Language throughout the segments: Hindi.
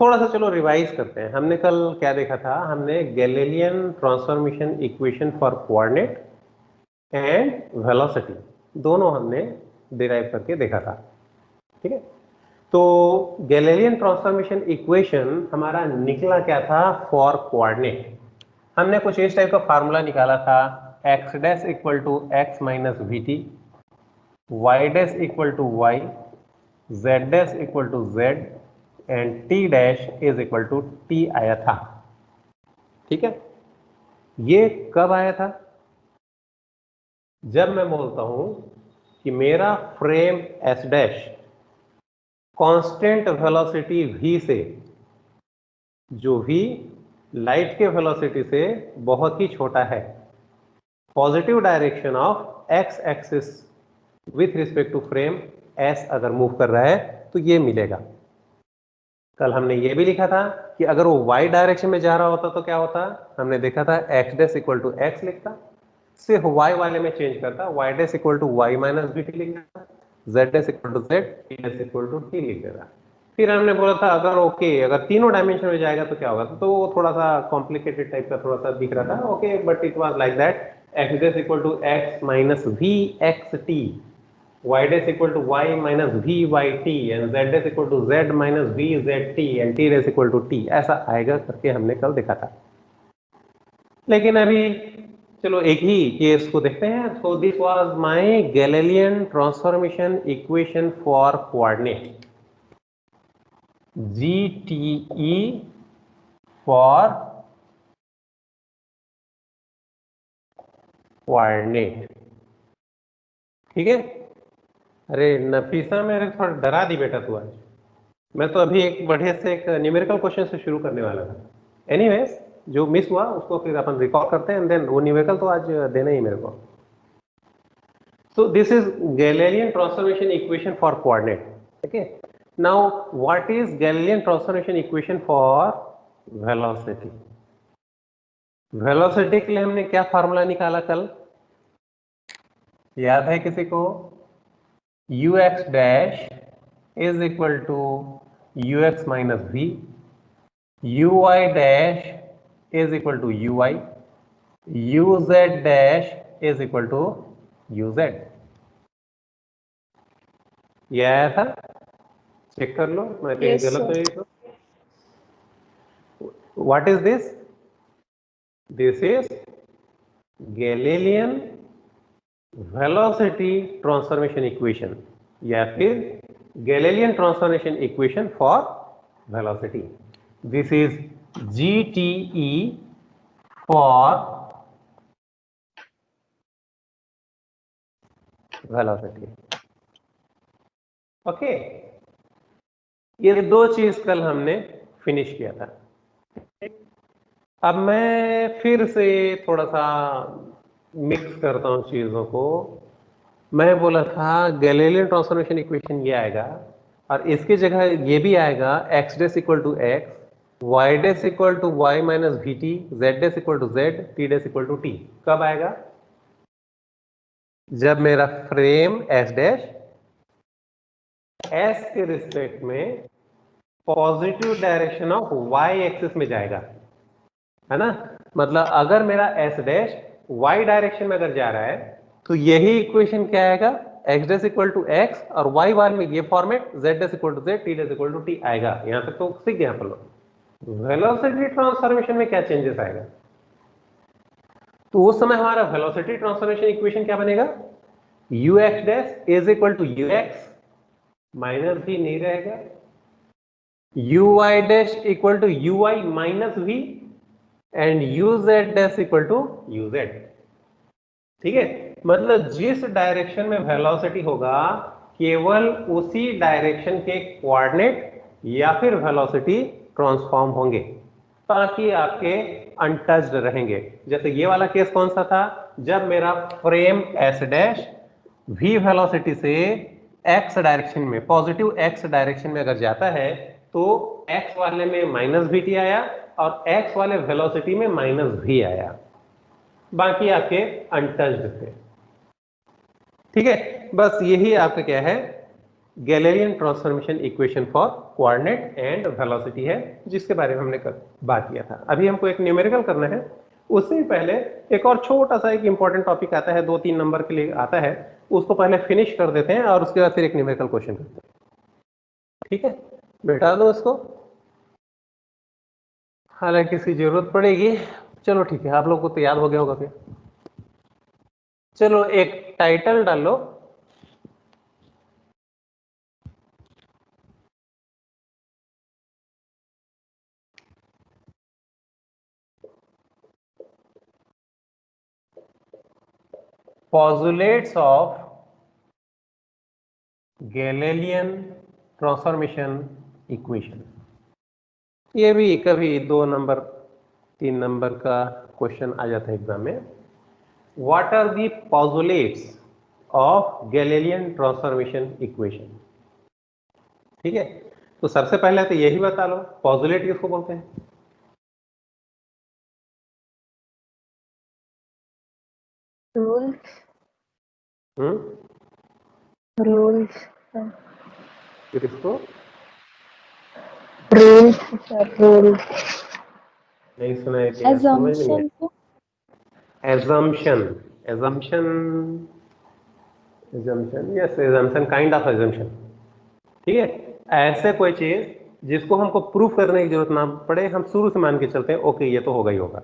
थोड़ा सा चलो रिवाइज करते हैं। हमने कल क्या देखा था? हमने Galilean transformation equation for coordinate and velocity दोनों हमने डिराइव करके देखा था। ठीक है, तो गैलीलियन ट्रांसफॉर्मेशन इक्वेशन हमारा निकला क्या था फॉर कोऑर्डिनेट? हमने कुछ इस टाइप का फार्मूला निकाला था, x dash equal to x minus v t, y dash equal to y, z dash equal to z and t dash is equal to t आया था। ठीक है, ये कब आया था? जब मैं बोलता हूं कि मेरा frame S dash constant velocity v से, जो v लाइट के वेलोसिटी से बहुत ही छोटा है, positive direction of x axis with respect to frame s अगर मूव कर रहा है तो ये मिलेगा। कल हमने ये भी लिखा था कि अगर वो y डायरेक्शन में जा रहा होता तो क्या होता? हमने देखा था x dash equal to x लिखता, सिर्फ y वाले में चेंज करता, y dash equal to y minus b t लिख देता, z dash equal to z, t dash equal to t लिख देता। फिर हमने बोला था अगर अगर तीनों डायमेंशन में जाएगा तो क्या होगा? तो वो थोड़ा सा कॉम्प्लिकेटेड टाइप का थोड़ा सा दिख रहा था। Okay, but it was like that, x dash equal to x minus v x t, y dash equal to y minus v y t and z dash equal to z minus v z t and t dash equal to t, ऐसा आएगा करके हमने कल देखा था। लेकिन अभी चलो एक ही केस को देखते हैं। So this was my Galilean transformation equation for coordinate, GTE for coordinate. ठीक है, अरे नफीसा मेरे थोड़ा डरा दी बेटा तू आज। मैं तो अभी एक बढ़िया से एक न्यूमेरिकल क्वेश्चन से शुरू करने वाला था। एनीवेज, जो मिस हुआ उसको फिर अपन रिकॉल करते हैं एंड देन वो न्यूमेरिकल तो आज देना ही मेरे को। So this is Galilean transformation equation for coordinate. Okay, now what is Galilean transformation equation for velocity? Velocity के लिए हमने क्या फार्मूला निकाला कल? याद है किसी को? ux dash is equal to ux minus v, uy dash is equal to ui, uz dash is equal to uz। ये आया था? चेक कर लो, मैं कहीं Yes, गलत sir. हुई तो। What is this? This is Galilean velocity transformation equation या फिर Galilean transformation equation for velocity. This is GTE for velocity. Okay, ये दो चीज कल हमने फिनिश किया था। अब मैं फिर से थोड़ा सा मिक्स करता हूं चीजों को। मैं बोला था गैलीलियन ट्रांसफॉर्मेशन इक्वेशन ये आएगा और इसकी जगह ये भी आएगा, x dash equal to x, y dash equal to y minus v t, z dash equal to z, t dash equal to t. कब आएगा? जब मेरा फ्रेम एस डैश एस के रिस्पेक्ट में positive direction of y axis में जाएगा, है ना? मतलब अगर मेरा एस डैश वाई डायरेक्शन में अगर जा रहा है तो यही इक्वेशन क्या आएगा? X dash equal to x और वाई वाले में ये format, z dash equal to z, t dash equal to t आएगा। यहां तक तो सीख गया अपन लोग। वेलोसिटी ट्रांसफॉर्मेशन में क्या चेंजेस आएगा? तो उस समय हमारा वेलोसिटी ट्रांसफॉर्मेशन इक्वेशन क्या बनेगा? U x dash is equal to u x minus भी नहीं रहेगा, u y dash equal to u y minus v and u z dash equal to u z. ठीक है, मतलब जिस डायरेक्शन में वेलोसिटी होगा केवल उसी डायरेक्शन के कोऑर्डिनेट या फिर वेलोसिटी ट्रांसफॉर्म होंगे, ताकि आपके अनटच्ड रहेंगे। जैसे ये वाला केस कौन सा था? जब मेरा frame S dash v velocity से x डायरेक्शन में, पॉजिटिव x डायरेक्शन में अगर जाता है तो x वाले में माइनस वी टी आया और x वाले वेलोसिटी में माइनस v आया, बाकी आपके अनटच्ड थे। ठीक है, बस यही आपका क्या है? Galilean transformation equation for coordinate and velocity है, जिसके बारे में हमने बात किया था। अभी हमको एक न्यूमेरिकल करना है, उससे पहले एक और छोटा सा एक इंपॉर्टेंट टॉपिक आता है, 2-3 नंबर के लिए आता है, उसको पहले फिनिश कर देते हैं और उसके बाद फिर एक न्यूमेरिकल क्वेश्चन करते हैं। ठीक है, बैठा दो इसको, हालांकि इसकी जरूरत पड़ेगी। चलो ठीक है, आप लोग को तो याद हो गया होगा फिर। चलो एक टाइटल डालो, postulates of Galilean transformation equation. ये भी कभी 2 नंबर 3 नंबर का क्वेश्चन आ जाता है एग्जाम में। What are the postulates of Galilean transformation equation. ठीक है, तो सबसे पहले तो यही बता लो पॉजुलेट किसको बोलते हैं। रूल्स हम्म, रूल्स किसको रूल्स सर रूल्स नहीं सुना है क्या, समझ नहीं assumption को है। Assumption, assumption, assumption, yes assumption, kind of assumption. ठीक है, ऐसे कोई चीज जिसको हमको प्रूफ करने की जरूरत ना पड़े, हम शुरू से मान के चलते हैं ओके ये तो होगा ही होगा।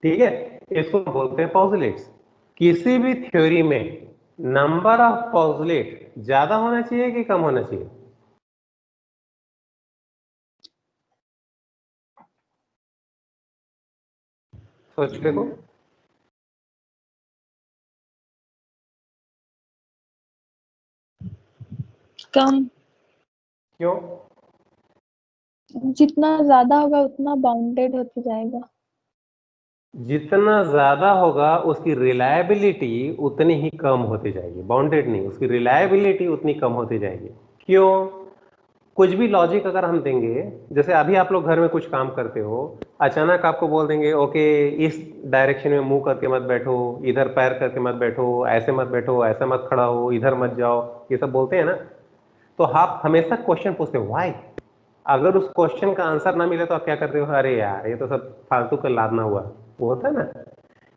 ठीक है, इसको बोलते हैं पॉजुलेट्स। किसी भी थ्योरी में नंबर ऑफ पॉजुलेट ज्यादा होना चाहिए कि कम होना चाहिए। सोच देखो, कम, क्यों? जितना ज्यादा होगा उतना बाउंडेड होते जाएगा। जितना ज्यादा होगा उसकी रिलायबिलिटी उतनी ही कम होती जाएगी, बाउंडेड नहीं, उसकी रिलायबिलिटी उतनी कम होती जाएगी। क्यों? कुछ भी लॉजिक अगर हम देंगे, जैसे अभी आप लोग घर में कुछ काम करते हो, अचानक आपको बोल देंगे ओके इस डायरेक्शन में मुंह करके मत बैठो, इधर पैर करके मत बैठो, ऐसे मत बैठो, ऐसे मत खड़ा हो, इधर मत जाओ, ये सब बोलते हैं ना। तो आप हमेशा क्वेश्चन पूछते हो व्हाई। अगर उस क्वेश्चन का आंसर ना मिले तो आप क्या करते हो, अरे यार ये तो सब फालतू का लादना हुआ, वो होता है ना।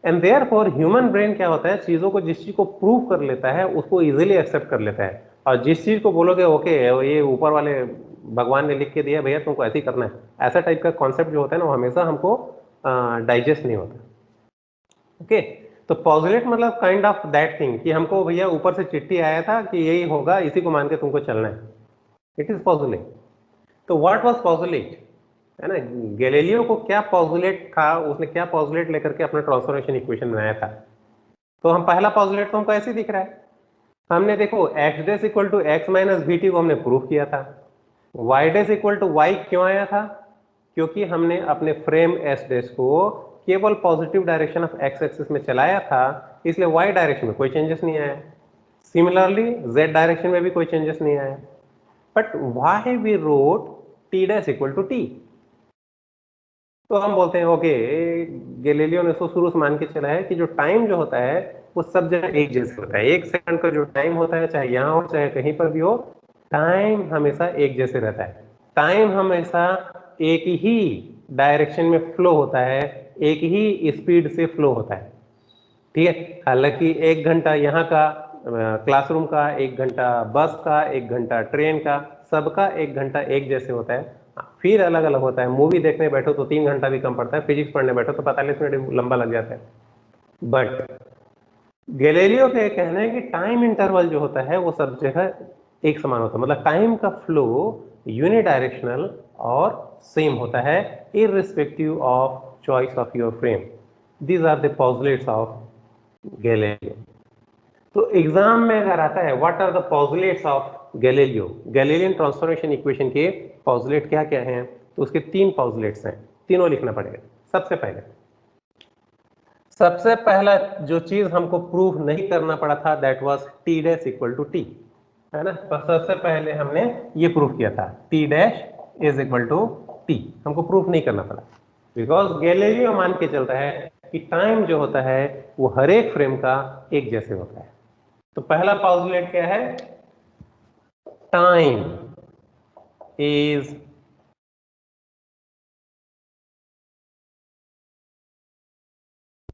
And therefore human brain क्या होता है, चीजों को, जिस चीज को प्रूव कर लेता है उसको इजिली एक्सेप्ट कर लेता है, और जिस चीज को बोलोगे ओके ये ऊपर वाले भगवान ने लिख के दिया भैया तुमको ऐसे ही करना है, ऐसा टाइप का कॉन्सेप्ट जो होता है ना, वो हमेशा हमको डाइजेस्ट नहीं होता। ओके, तो पॉजिटिव मतलब काइंड ऑफ दैट थिंग कि हमको भैया ऊपर से चिट्ठी आया था कि यही होगा, इसी को मान के तुमको चलना है, इट इज पॉजिटिव। तो व्हाट वाज पॉजुलेट, है ना, गैलीलियो को क्या पॉजुलेट था, उसने क्या पॉजुलेट लेकर के अपना ट्रांसफॉर्मेशन इक्वेशन बनाया था। तो हम पहला पॉजुलेट तो हमको ऐसे दिख रहा है, हमने देखो x dash equal to x minus v t को हमने प्रूफ किया था। Y dash equal to y क्यों आया था, क्योंकि हमने अपने फ्रेम एस डैश को केवल positive direction of x axis में चलाया था, इसलिए वाई डायरेक्शन में कोई चेंजेस नहीं आया। सिमिलरली जेड डायरेक्शन में भी कोई चेंजेस नहीं आया। But why we wrote t dash equal to t, तो हम बोलते हैं ओके गैलीलियो ने इसको शुरू से मान के चला है कि जो टाइम जो होता है वो सब जगह एक जैसे होता है, 1 सेकंड का जो टाइम होता है चाहे यहाँ हो चाहे कहीं पर भी हो, टाइम हमेशा एक जैसे रहता है। टाइम हमेशा एक ही डायरेक्शन में फ्लो होता है, एक ही स्पीड से फ्लो होता है। ठीक है, हालांकि 1 घंटा यहाँ का क्लासरूम का, 1 घंटा बस का, 1 घंटा ट्रेन का, सबका 1 घंटा एक जैसे होता है, फिर अलग अलग होता है। मूवी देखने बैठो तो 3 घंटा भी कम पड़ता है, फिजिक्स पढ़ने बैठो तो 45 मिनट लंबा लग जाता है। बट गैलीलियो का कहना है कि टाइम इंटरवल जो होता है वो सब जगह एक समान होता है, मतलब टाइम का फ्लो यूनिडायरेक्शनल और सेम होता है irrespective of choice of your frame. These are the postulates of Galileo. तो एग्जाम में अगर आता है what are the postulates of Galileo, Galilean transformation equation के पॉजुलेट क्या क्या हैं, तो उसके 3 पॉजुलेट्स हैं, तीनों लिखना पड़ेगा। सबसे पहला जो चीज हमको प्रूफ नहीं करना पड़ा था that was t dash equal to t, है ना। तो सबसे पहले हमने ये प्रूफ किया था t dash is equal to t, हमको प्रूफ नहीं करना पड़ा, बिकॉज गैलीलियो मान के चलता है कि टाइम जो होता है वो हर एक फ्रेम का एक जैसे होता है। तो पहला पॉजुलेट क्या है, टाइम इज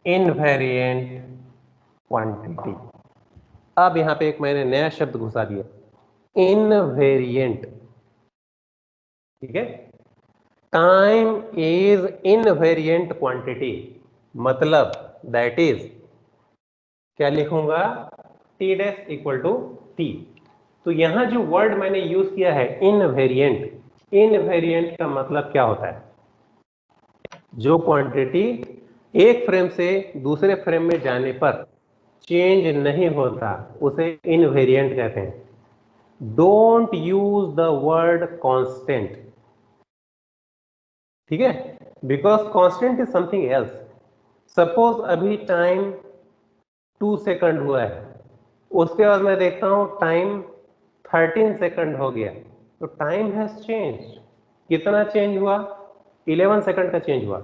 इनवेरिएंट क्वांटिटी। अब यहां पे एक मैंने नया शब्द घुसा दिया, इनवेरिएंट। ठीक है, टाइम इज इनवेरिएंट क्वांटिटी, मतलब दैट इज, क्या लिखूंगा, t dash equal to t. तो यहां जो वर्ड मैंने यूज किया है इनवेरिएंट, इनवेरिएंट का मतलब क्या होता है, जो क्वांटिटी एक फ्रेम से दूसरे फ्रेम में जाने पर चेंज नहीं होता उसे इनवेरिएंट कहते हैं। Don't use the word constant, ठीक है, because constant is something else. Suppose अभी टाइम 2 सेकंड हुआ है, उसके बाद मैं देखता हूं टाइम 13 सेकंड हो गया, तो टाइम हैज चेंज। कितना चेंज हुआ, 11 सेकंड का चेंज हुआ।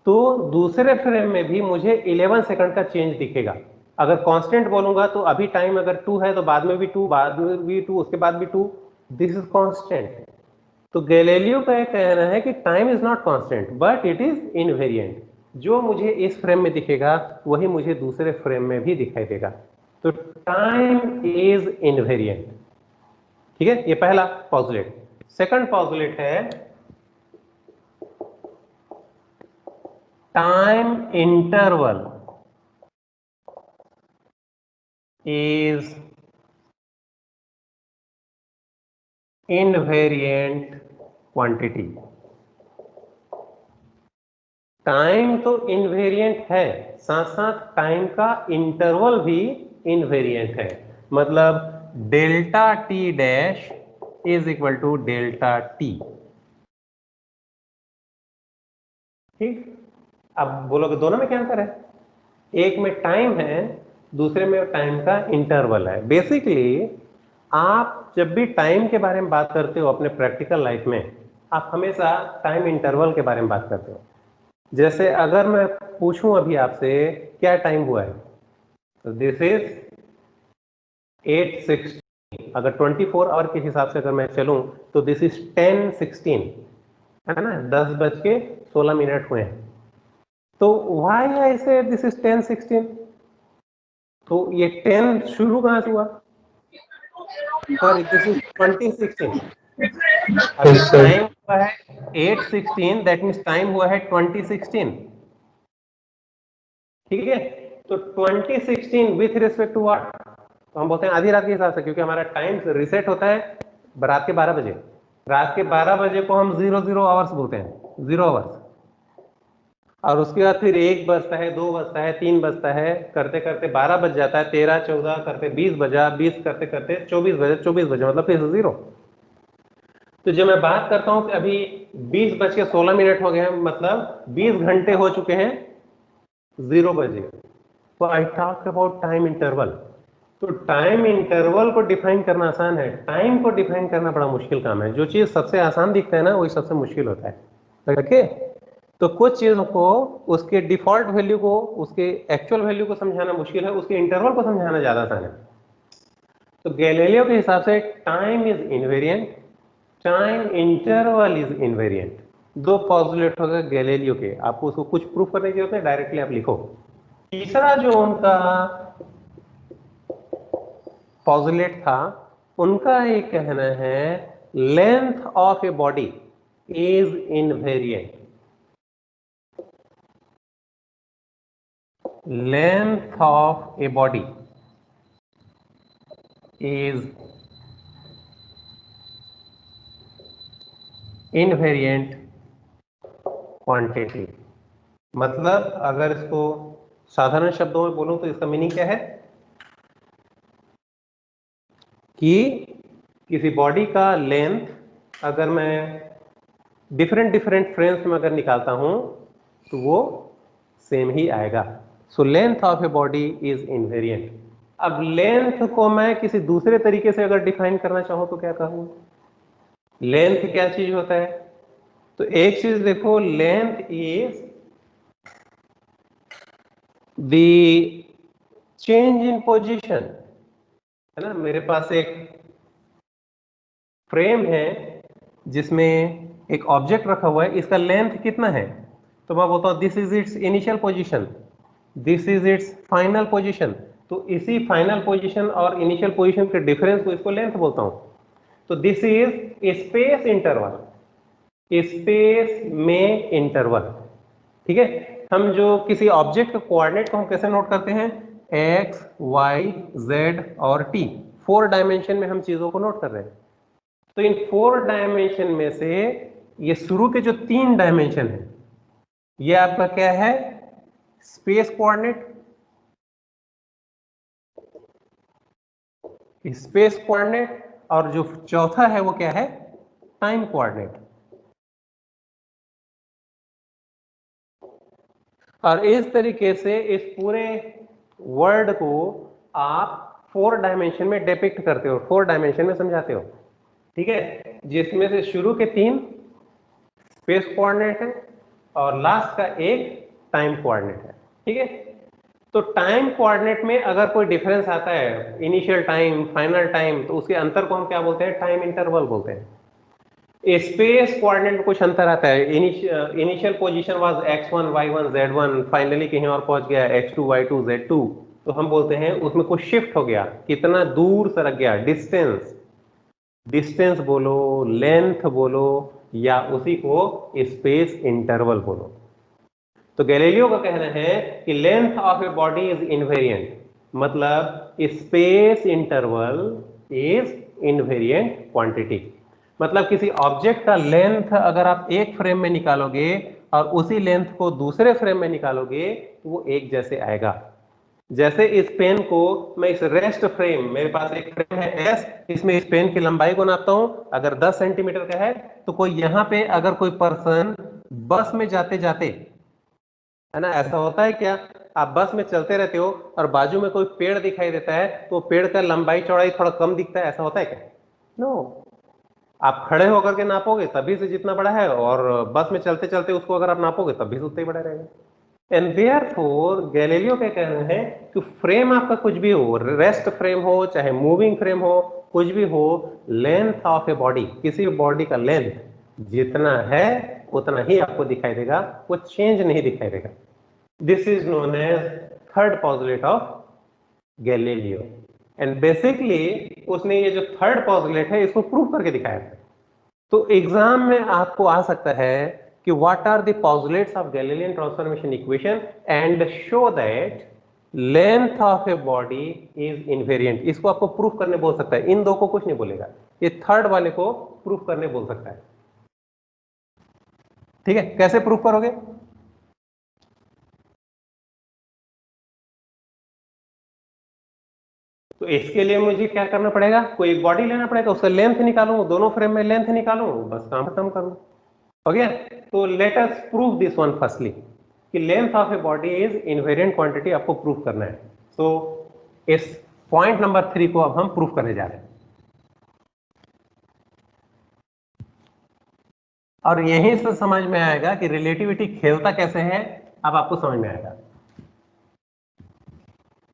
तो दूसरे फ्रेम में भी मुझे 11 सेकंड का चेंज दिखेगा। अगर कांस्टेंट बोलूंगा तो अभी टाइम अगर 2 है तो बाद में भी 2, बाद में भी 2, उसके बाद भी 2, दिस इज कांस्टेंट। तो गैलीलियो का यह कहना है कि time is not constant but it is invariant. जो मुझे इस फ्रेम में दिखेगा वही मुझे दूसरे फ्रेम में भी दिखाई देगा। तो टाइम इज इनवेरिएंट। ठीक है, ये पहला पॉजुलेट। सेकंड पॉजुलेट है time interval is invariant quantity। Time तो इनवेरिएंट है, साथ साथ टाइम का इंटरवल भी इनवेरिएंट है। मतलब delta t dash is equal to delta t. ठीक, अब बोलोगे दोनों में क्या अंतर है, एक में टाइम है, दूसरे में टाइम का इंटरवल है। बेसिकली आप जब भी टाइम के बारे में बात करते हो अपने प्रैक्टिकल लाइफ में, आप हमेशा टाइम इंटरवल के बारे में बात करते हो। जैसे अगर मैं पूछूं अभी आपसे क्या टाइम हुआ है, तो दिस इज 8:16। अगर 24 आवर के हिसाब से अगर मैं चलूं तो दिस इज 10:16, है ना, 10:16 हुए हैं। तो व्हाई आई से दिस इज 10:16, तो ये 10 शुरू कहां से हुआ, सॉरी दिस इज 2016। अभी टाइम हुआ है 8:16, दैट मीन्स टाइम हुआ है 2016। ठीक है, तो 2016 विथ रिस्पेक्ट टू व्हाट, तो हम बोलते हैं आधी रात के हिसाब से, क्योंकि हमारा टाइम रिसेट होता है रात के 12 बजे। रात के 12 बजे को हम 00 आवर्स बोलते हैं, 0 आवर्स। और उसके बाद फिर 1 बजता है, 2 बजता है, 3 बजता है, करते करते 12 बज जाता है, 13, 14 करते 20 बजा, 20 करते करते 24 बजे, 24 बजे मतलब फिर 0। तो जब मैं बात करता हूं कि अभी 20:16 हो गए हैं, मतलब 20 घंटे हो चुके हैं 0 बजे, तो I talk about time interval. तो टाइम इंटरवल को डिफाइन करना आसान है, टाइम को डिफाइन करना बड़ा मुश्किल काम है। जो चीज सबसे आसान दिखता है ना वही सबसे मुश्किल होता है। ओके, तो कुछ चीजों को, उसके डिफॉल्ट वैल्यू को, उसके एक्चुअल वैल्यू को समझाना मुश्किल है, उसके इंटरवल को समझाना ज्यादा आसान है। तो गैलीलियो के हिसाब से time is invariant, time interval is invariant. दो पॉजुलेट हो गए गैलीलियो के, आपको उसको कुछ प्रूफ करने की जरूरत है, डायरेक्टली आप लिखो। तीसरा जो उनका पॉजुलेट था, उनका ये कहना है length of a body is invariant. Length of a body is invariant quantity. मतलब अगर इसको साधारण शब्दों में बोलूं तो इसका मीनिंग क्या है कि किसी बॉडी का लेंथ अगर मैं डिफरेंट डिफरेंट फ्रेम्स में अगर निकालता हूं तो वो सेम ही आएगा। So length of a body is invariant. अब लेंथ को मैं किसी दूसरे तरीके से अगर डिफाइन करना चाहूं तो क्या कहूं, लेंथ क्या चीज होता है, तो एक चीज देखो, length is the change in position, है ना। मेरे पास एक फ्रेम है जिसमें एक ऑब्जेक्ट रखा हुआ है, इसका लेंथ कितना है, तो मैं बोलता हूं this is it's initial position, this is it's final position. तो इसी फाइनल पोजीशन और इनिशियल पोजीशन के डिफरेंस को इसको लेंथ बोलता हूं। तो this is space interval, space में इंटरवल। ठीक है, हम जो किसी ऑब्जेक्ट के कोऑर्डिनेट को हम कैसे नोट करते हैं, एक्स वाई जेड और टी, 4 डायमेंशन में हम चीजों को नोट कर रहे हैं। तो इन 4 डायमेंशन में से ये शुरू के जो 3 डायमेंशन है, ये आपका क्या है, स्पेस कोऑर्डिनेट, स्पेस कोऑर्डिनेट, और जो चौथा है वो क्या है, टाइम कोऑर्डिनेट। और इस तरीके से इस पूरे वर्ड को आप 4 डायमेंशन में डिपिक्ट करते हो, 4 डायमेंशन में समझाते हो। ठीक है, जिसमें से शुरू के 3 स्पेस कोऑर्डिनेट है और लास्ट का एक टाइम कोऑर्डिनेट है। ठीक है, तो टाइम कोऑर्डिनेट में अगर कोई डिफरेंस आता है, इनिशियल टाइम फाइनल टाइम, तो उसके अंतर को हम क्या बोलते हैं, टाइम इंटरवल बोलते हैं। स्पेस कोऑर्डिनेट में कुछ अंतर आता है, initial position was x1 y1 z1, finally कहीं और पहुंच गया x2 y2 z2, तो हम बोलते हैं उसमें कुछ शिफ्ट हो गया, कितना दूर सरक गया, डिस्टेंस, डिस्टेंस बोलो, लेंथ बोलो, या उसी को स्पेस इंटरवल बोलो। तो गैलीलियो का कहना है कि length of a body is invariant, मतलब space interval is invariant quantity. मतलब किसी ऑब्जेक्ट का लेंथ अगर आप एक फ्रेम में निकालोगे और उसी लेंथ को दूसरे फ्रेम में निकालोगे तो वो एक जैसे आएगा। जैसे इस पेन को मैं इस रेस्ट फ्रेम, मेरे पास एक फ्रेम है एस, इसमें इस पेन की लंबाई को नापता हूं, अगर 10 सेंटीमीटर का है, तो कोई यहां पे अगर कोई पर्सन बस में जाते जाते, है ना, ऐसा होता है क्या, आप बस में चलते रहते हो और बाजू में कोई पेड़ दिखाई देता है, तो पेड़ का लंबाई चौड़ाई थोड़ा कम दिखता है, ऐसा होता है क्या? नो, आप खड़े होकर के नापोगे तभी से जितना बड़ा है, और बस में चलते चलते उसको अगर आप नापोगे तभी से उतना ही बड़ा रहेगा। एंड देयरफॉर गैलीलियो का कहना है कि फ्रेम आपका कुछ भी हो, रेस्ट फ्रेम हो चाहे मूविंग फ्रेम हो, कुछ भी हो, लेंथ ऑफ ए बॉडी, किसी बॉडी का लेंथ जितना है उतना ही आपको दिखाई देगा, वो चेंज नहीं दिखाई देगा। This is known as third postulate of Galileo. And basically उसने ये जो थर्ड पॉस्टुलेट है इसको प्रूव करके दिखाया था। तो एग्जाम में आपको आ सकता है कि what are the postulates of Galilean transformation equation and show that length of a body is invariant. इसको आपको प्रूफ करने बोल सकता है, इन दो को कुछ नहीं बोलेगा, ये थर्ड वाले को प्रूफ करने बोल सकता है। ठीक है, कैसे प्रूफ करोगे? तो इसके लिए मुझे क्या करना पड़ेगा, कोई एक बॉडी लेना पड़ेगा, उसका लेंथ निकालूं, दोनों फ्रेम में लेंथ निकालूं, बस काम खत्म करूं। हो गया? तो let us prove this one firstly, कि length of a body is invariant quantity आपको प्रूव करना है। तो इस पॉइंट नंबर 3 को अब हम प्रूव करने जा रहे हैं, और यहीं से समझ में आएगा कि रिलेटिविटी खेलता कैसे है, अब आपको समझ में आएगा।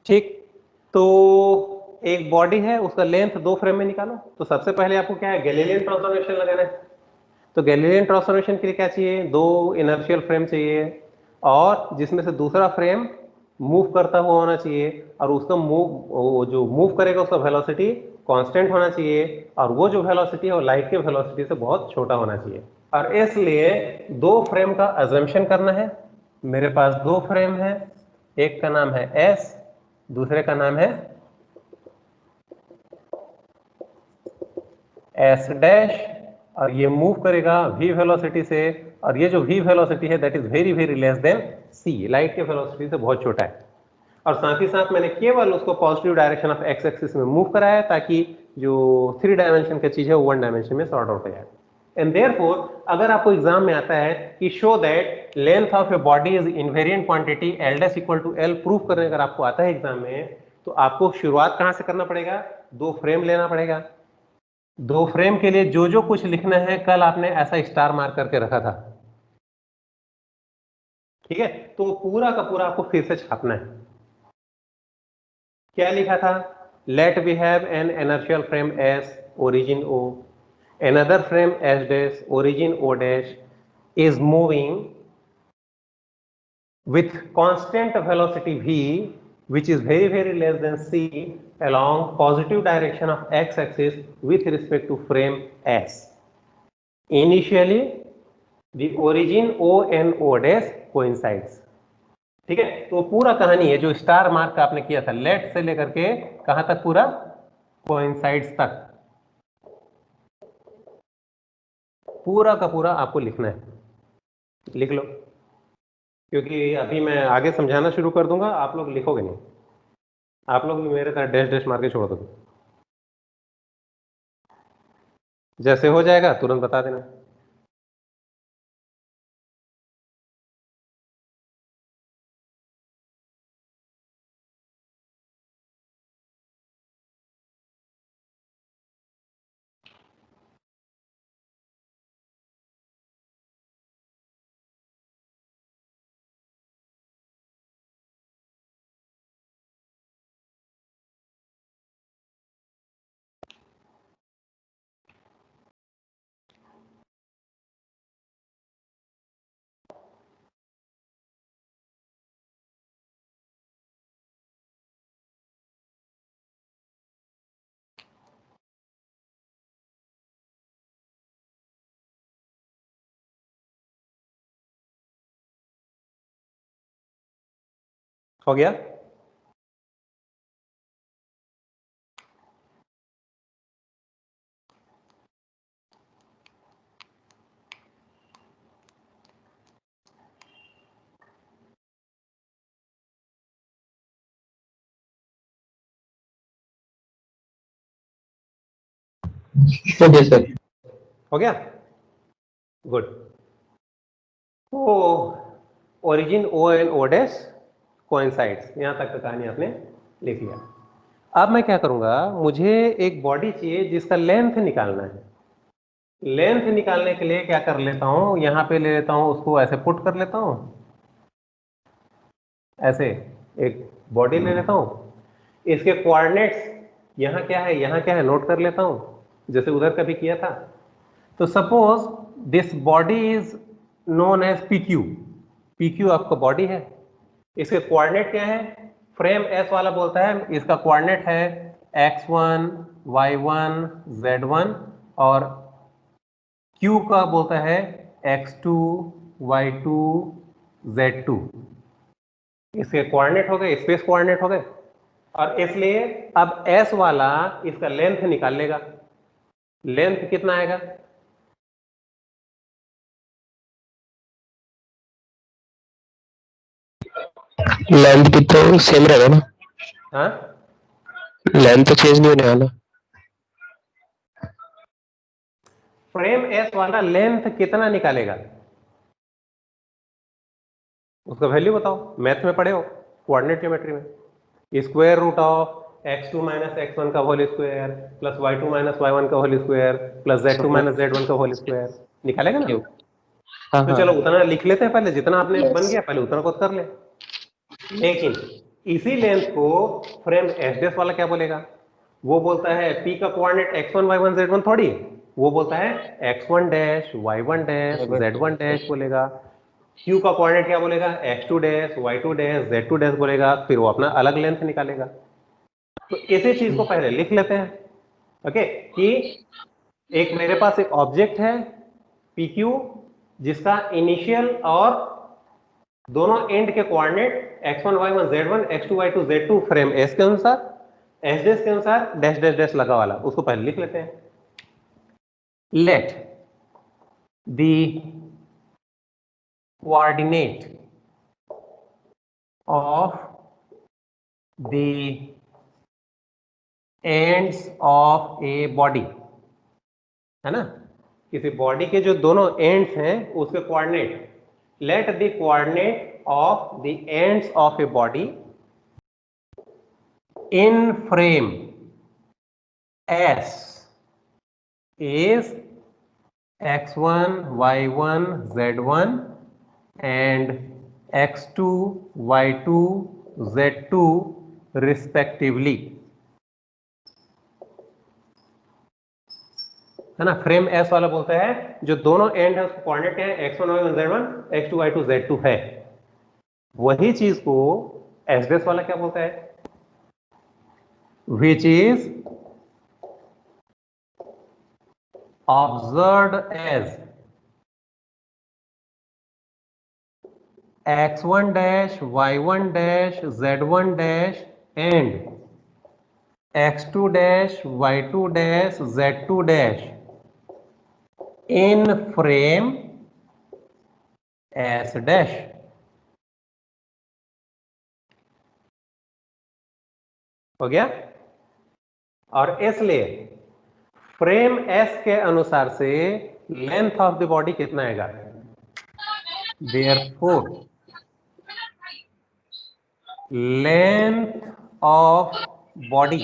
ठीक, तो एक बॉडी है, उसका लेंथ 2 फ्रेम में निकालो। तो सबसे पहले आपको क्या है, गैलीलियन ट्रांसफॉर्मेशन लगाना है। तो गैलीलियन ट्रांसफॉर्मेशन के लिए क्या चाहिए, 2 इनर्शियल फ्रेम चाहिए, और जिसमें से दूसरा फ्रेम मूव करता हुआ होना चाहिए, और उसका जो मूव करेगा उसका वेलोसिटी कांस्टेंट होना चाहिए, और वो जो वेलोसिटी है वो लाइट के वेलोसिटी से बहुत छोटा होना चाहिए। और इसलिए 2 फ्रेम का अजम्पशन करना है। मेरे पास 2 फ्रेम है, एक का नाम है एस, दूसरे का नाम है एस डैश, और ये मूव करेगा v वेलोसिटी से, और ये जो v वेलोसिटी है that is very very less than c, light के वेलोसिटी से बहुत छोटा है। और साथ ही साथ मैंने केवल उसको positive direction of x axis में मूव कराया, ताकि जो 3 डायमेंशन की चीज है वो 1 डायमेंशन में सॉर्ट आउट हो जाए। एंड देयरफॉर अगर आपको एग्जाम में आता है कि show that length of a body is invariant quantity l dash equal to l, proof करने अगर आपको आता है एग्जाम में, तो आपको शुरुआत कहां से करना पड़ेगा, 2 फ्रेम लेना पड़ेगा। 2 फ्रेम के लिए जो जो कुछ लिखना है कल आपने ऐसा स्टार मार करके रखा था, ठीक है, तो पूरा का पूरा आपको फिर से छापना है। क्या लिखा था, let we have an inertial frame s, origin o, another frame S dash, origin O dash is moving with constant velocity v, which is very very less than c, along positive direction of x axis with respect to frame S. Initially the origin O and O dash coincides. ठीक है, तो पूरा कहानी है जो स्टार मार्क आपने किया था लेफ्ट से लेकर के कहां तक, पूरा कोइंसाइड्स तक, पूरा का पूरा आपको लिखना है, लिख लो, क्योंकि अभी मैं आगे समझाना शुरू कर दूंगा, आप लोग लिखोगे नहीं, आप लोग भी मेरे तरह डैश डैश मार के छोड़ दोगे। जैसे हो जाएगा तुरंत बता देना। हो गया? Okay sir. हो गया, गुड। तो origin o and o dash coincides, यहां तक का कहानी आपने लिख लिया। अब मैं क्या करूंगा, मुझे एक बॉडी चाहिए जिसका लेंथ निकालना है। लेंथ निकालने के लिए क्या कर लेता हूं, यहां पे ले लेता हूं, उसको ऐसे पुट कर लेता हूं, ऐसे एक बॉडी ले लेता हूं, इसके कोऑर्डिनेट्स यहां क्या है, यहां क्या है, नोट कर लेता हूं, जैसे उधर कभी किया था। तो suppose this body is known as PQ। PQ आपका बॉडी है, इसके कोऑर्डिनेट क्या है, फ्रेम S वाला बोलता है इसका कोऑर्डिनेट है x1 y1 z1, और Q का बोलता है x2 y2 z2। इसके कोऑर्डिनेट हो गए, स्पेस कोऑर्डिनेट हो गए, और इसलिए अब S वाला इसका लेंथ निकाल लेगा। लेंथ कितना आएगा, लेंथ भी तो सेम रहेगा ना? हाँ, लेंथ तो चेंज नहीं होने वाला। फ्रेम S वाला लेंथ कितना निकालेगा, उसका वैल्यू बताओ, मैथ में पढ़े हो, कोऑर्डिनेट ज्योमेट्री में। Square root of x2 minus x1 का whole square plus y2 minus y1 का whole square plus z2 minus z1 का होल स्क्वायर निकालेगा ना। हाँ तो हाँ। चलो उतना लिख लेते हैं पहले, जितना आपने Yes. बन गया पहले उतना को कर ले। लेकिन इसी लेंथ को फ्रेम एस डैश वाला क्या बोलेगा, वो बोलता है p का कोऑर्डिनेट x1 y1 z1 थोड़ी, वो बोलता है x1 dash y1 dash z1 dash बोलेगा। q का कोऑर्डिनेट क्या बोलेगा, x2 dash y2 dash z2 dash बोलेगा, फिर वो अपना अलग लेंथ निकालेगा। तो इसी चीज को पहले लिख लेते हैं, ओके, कि एक मेरे पास एक ऑब्जेक्ट है PQ जिसका इनिशियल और दोनों एंड के coordinate x1 y1 z1 x2 y2 z2 frame S के अनुसार, S डैश के अनुसार डैश डैश डैश लगा वाला, उसको पहले लिख लेते हैं। Let the coordinate of the ends of a body, है ना, किसी बॉडी के जो दोनों एंड्स हैं उसके coordinate, let the coordinate of the ends of a body in frame S is x1 y1 z1 and x2 y2 z2 respectively. है ना। फ्रेम एस वाला बोलता है जो दोनों एंड है उसको कोऑर्डिनेट क्या है, x1 y1 z1, x2 y2 z2 है। वही चीज को एस डेस वाला क्या बोलता है, which is observed as x1 dash y1 dash z1 dash and x2 dash y2 dash z2 dash in frame s dash। हो गया। और इसलिए फ्रेम एस के अनुसार से लेंथ ऑफ द बॉडी कितना आएगा, therefore length of body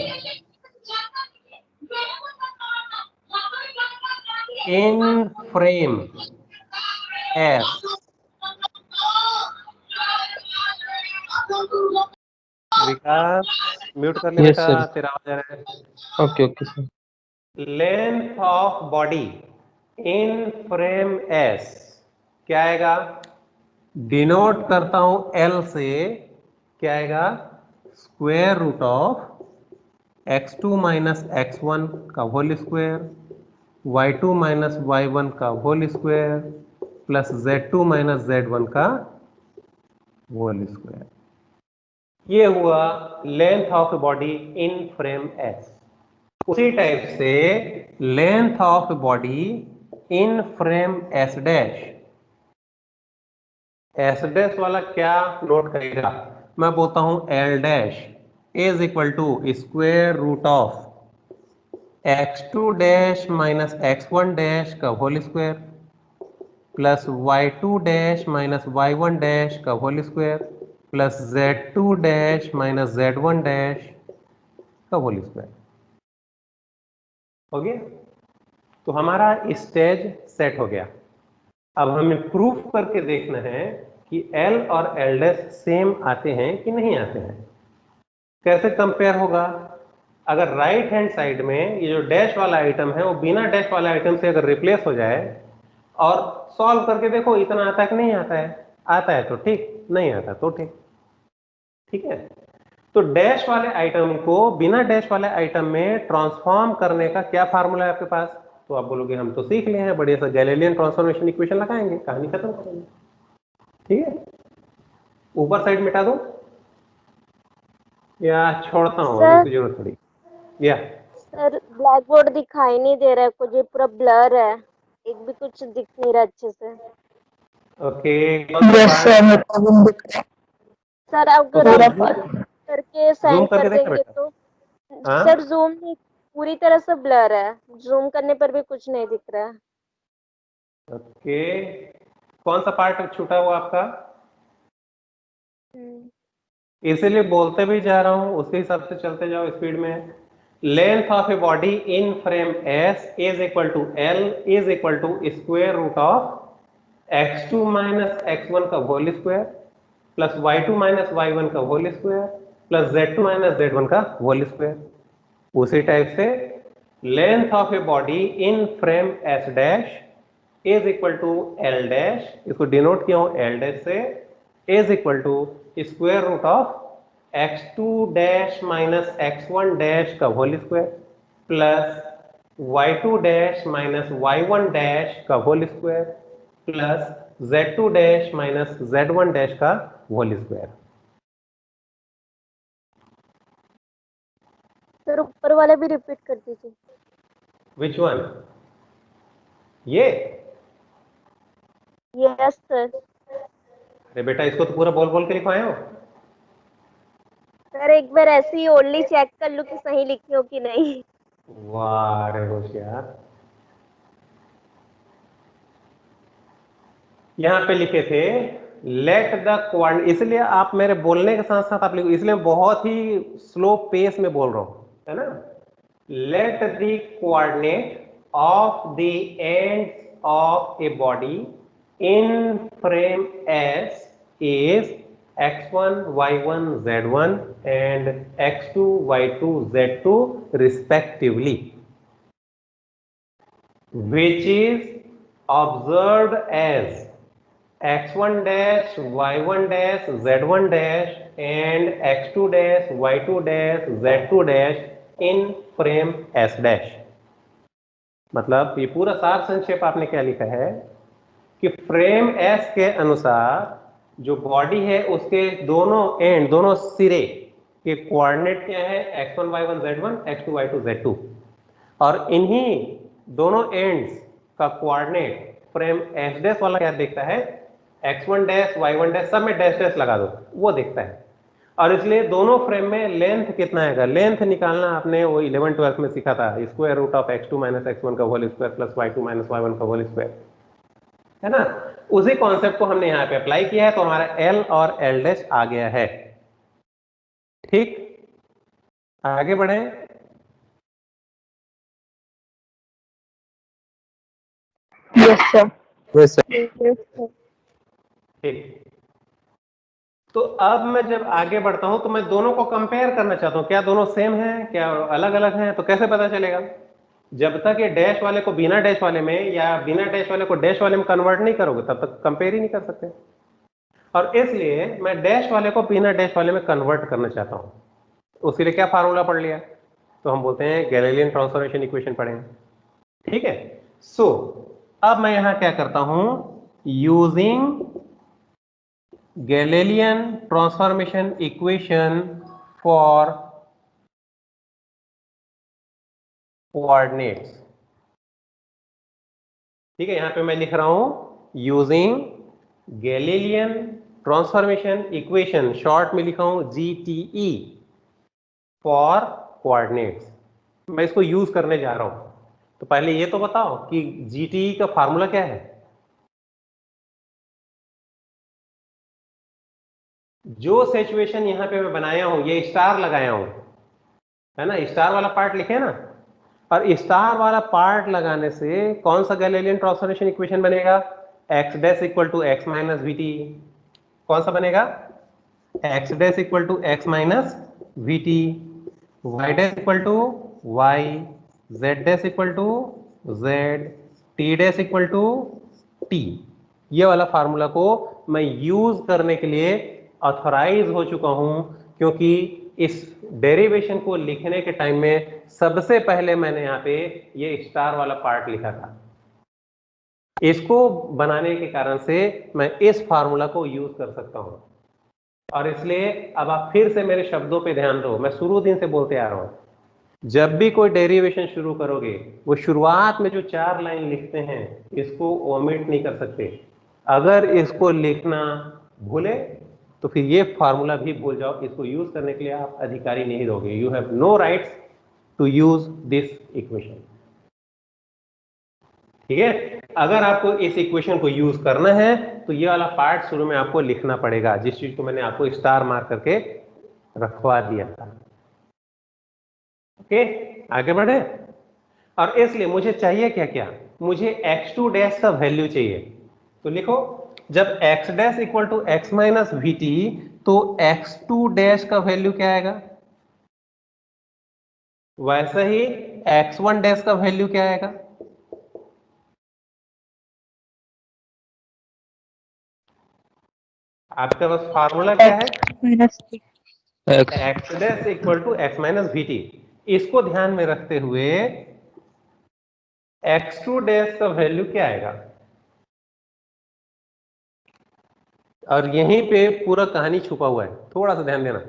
in frame S, Vikas mute कर ले यस बेटा, सर। तेरा आवाज आ रहा है। Okay okay sir. Length of body in frame S क्या आएगा, डिनोट करता हूं एल से, क्या आएगा, square root of x2 minus x1 का whole square, y2 minus y1 का whole square plus z2 minus z1 का होल स्क्वायर। ये हुआ length of body in frame S. उसी टाइप से length of body in frame S dash, S dash वाला क्या नोट करेगा, मैं बोलता हूं L dash is equal to square root of x2 dash minus x1 dash का whole square plus y2 dash minus y1 dash का whole square plus z2 dash minus z1 dash का होल स्क्वायर। हो गया। तो हमारा स्टेज सेट हो गया। अब हमें प्रूफ करके देखना है कि L और L डैश सेम आते हैं कि नहीं आते हैं। कैसे कंपेयर होगा, अगर राइट हैंड साइड में ये जो डैश वाला आइटम है वो बिना डैश वाला आइटम से अगर रिप्लेस हो जाए और सॉल्व करके देखो इतना आता है कि नहीं आता है, आता है तो ठीक, नहीं आता तो ठीक। ठीक है। तो डैश वाले आइटम को बिना डैश वाले आइटम में ट्रांसफॉर्म करने का क्या फार्मूला है आपके पास, तो आप बोलोगे हम तो सीख लिए हैं, बढ़िया सा गैलीलियन ट्रांसफॉर्मेशन इक्वेशन लगाएंगे, कहानी खत्म करेंगे। ठीक है, ऊपर साइड मिटा दो या छोड़ता हूं, अभी सर उसकी जरूरत पड़ी। या सर ब्लैक बोर्ड दिखाई नहीं दे रहा है कुछ, ये पूरा ब्लर है, एक भी कुछ दिख नहीं रहा अच्छे से। ओके, कौन सा यस पार्ट, सर, मेरे को भी दिख रहा है सर तो अगर पूरा आप पार्ट। जूम करके जूम सेंड करके कर देखा देंगे बेटा। तो। हाँ सर जूम नहीं, पूरी तरह से ब्लर है, जूम करने पर भी कुछ नहीं दिख रहा है। ओके, कौन सा पार्ट छूटा हुआ आपका, इसीलिए बोलते भी जा रहा हूं, उसके हिसाब से चलते जाओ स्पीड में। Length of a body in frame s is equal to l is equal to square root of x2 minus x1 का whole square plus y2 minus y1 का whole square plus z2 minus z1 का होल स्क्वायर। उसी टाइप से length of a body in frame S dash is equal to L dash, इसको डिनोट किया हूं एल डैश से, is equal to square root of x2 dash minus x1 dash का whole square plus y2 dash minus y1 dash का whole square plus z2 dash minus z1 dash का होल स्क्वायर। सर ऊपर वाला भी रिपीट कर दीजिए। विच वन, ये, यस सर। अरे बेटा इसको तो पूरा बोल बोल के लिखवाए हो। सर एक बार ऐसे ही ओनली चेक कर लूं कि सही लिखी हो कि नहीं। वाह रे होशियार, यहां पे लिखे थे लेट द कोऑर्डिनेट, इसलिए आप मेरे बोलने के साथ साथ आप लिखो, इसलिए बहुत ही स्लो पेस में बोल रहा हूं, है ना। Let the coordinate of the ends of a body in frame s is x1 y1 z1 and x2 y2 z2 respectively। which is observed as x1 dash, y1 dash, z1 dash and x2 dash, y2 dash, z2 dash in frame s dash। मतलब ये पूरा सार संक्षेप आपने क्या लिखा है कि फ्रेम एस के अनुसार जो बॉडी है उसके दोनों एंड, दोनों सिरे के कोऑर्डिनेट क्या है, x1 y1 z1, x2 y2 z2, और इन्हीं दोनों एंड्स का कोऑर्डिनेट फ्रेम एस डैश वाला क्या देखता है, x1 डैश y1 डैश सब में डैश डैश लगा दो, वो देखता है। और इसलिए दोनों फ्रेम में लेंथ कितना है, लेंथ निकालना आपने वो 11 12 में सीखा था, square root of x2 minus x1 का whole square plus y2 minus y1 का होल स्क्वायर, है ना। उसी कॉन्सेप्ट को हमने यहां पे अप्लाई किया है, तो हमारा L और L डैश आ गया है। ठीक, आगे बढ़े। Yes sir. Yes sir. Yes sir. ठीक, तो अब मैं जब आगे बढ़ता हूं तो मैं दोनों को कंपेयर करना चाहता हूं, क्या दोनों सेम हैं, क्या अलग अलग हैं, तो कैसे पता चलेगा? जब तक ये डैश वाले को बिना डैश वाले में या बिना डैश वाले को डैश वाले में कन्वर्ट नहीं करोगे तब तक कंपेयर ही नहीं कर सकते। और इसलिए मैं डैश वाले को बिना डैश वाले में कन्वर्ट करना चाहता हूं, उसके लिए क्या फार्मूला पढ़ लिया, तो हम बोलते हैं गैलीलियन ट्रांसफॉर्मेशन इक्वेशन पढ़ेंगे। ठीक है, सो अब मैं यहां क्या करता हूं, using Galilean transformation equation for coordinates। ठीक है, यहां पे मैं लिख रहा हूं using Galilean transformation equation, short में लिखा हूं GTE फॉर coordinates। मैं इसको यूज करने जा रहा हूं, तो पहले ये तो बताओ कि GTE का फार्मूला क्या है। जो सिचुएशन यहां पे मैं बनाया हूं, ये स्टार लगाया हूं, है ना, स्टार वाला पार्ट लिखे ना, और स्टार वाला पार्ट लगाने से कौन सा गैलीलियन ट्रांसफॉर्मेशन इक्वेशन बनेगा, x dash equal to x minus v t. कौन सा बनेगा, x dash equal to x minus v t, y dash equal to y, z dash equal to z, t dash equal to t. ये वाला फार्मूला को मैं यूज करने के लिए ऑथोराइज हो चुका हूं, क्योंकि इस डेरिवेशन को लिखने के टाइम में सबसे पहले मैंने यहां पे ये स्टार वाला पार्ट लिखा था। इसको बनाने के कारण से मैं इस फार्मूला को यूज कर सकता हूं, और इसलिए अब आप फिर से मेरे शब्दों पे ध्यान दो, मैं शुरू दिन से बोलते आ रहा हूं, जब भी कोई डेरिवेशन शुरू करोगे, वो शुरुआत में जो 4 लाइन लिखते हैं इसको ओमिट नहीं कर सकते। अगर इसको लिखना भूले तो फिर ये फार्मूला भी भूल जाओ, इसको यूज करने के लिए आप अधिकारी नहीं रहोगे, you have no rights to use this equation. ठीक है, अगर आपको इस इक्वेशन को यूज करना है तो ये वाला पार्ट शुरू में आपको लिखना पड़ेगा, जिस चीज को मैंने आपको स्टार मार्क करके रखवा दिया था। ओके, आगे बढ़े। और इसलिए मुझे चाहिए क्या क्या, मुझे x2 डैश का वैल्यू चाहिए, तो लिखो जब x dash equal to x minus v t, तो x2 डैश का वैल्यू क्या आएगा, वैसा ही x1 डैश का वैल्यू क्या आएगा, आपके पास फार्मूला क्या है, x dash equal to x minus v t. इसको ध्यान में रखते हुए x2 डैश का वैल्यू क्या आएगा, और यहीं पे पूरा कहानी छुपा हुआ है, थोड़ा सा ध्यान देना।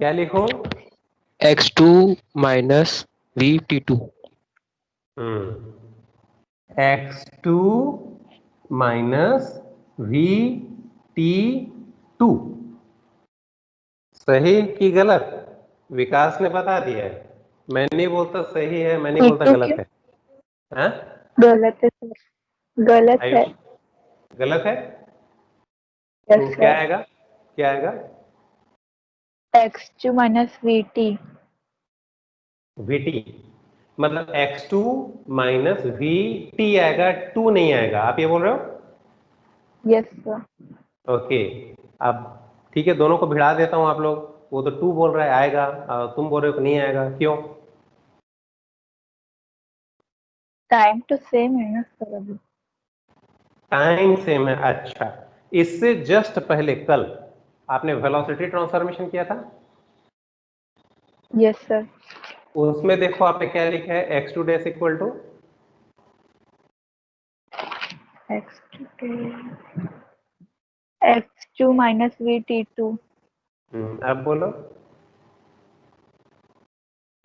क्या लिखो, x2 minus v t2। x2 minus v t two, सही कि गलत, विकास ने बता दिया है, मैं नहीं बोलता सही है, मैं नहीं बोलता गलत है। हाँ? गलत है सर, गलत है। आयुष, गलत है, यस तो क्या सर। आएगा, क्या आएगा, x2 minus v T. VT, मतलब x2 माइनस वी टी आएगा, 2 नहीं आएगा, आप ये बोल रहे हो? Yes sir. ओके, अब ठीक है, दोनों को भिड़ा देता हूं आप लोग। वो तो 2 बोल रहा है आएगा, तुम बोल रहे हो कि नहीं आएगा, क्यों? टाइम तो सेम है ना सर अभी। टाइम सेम है, अच्छा। इससे जस्ट पहले कल आपने वेलोसिटी ट्रांसफॉर्मेशन किया था, यस सर। उसमें देखो आपने क्या लिखा है, x2 dash equal to x2 minus VT2। अब बोलो।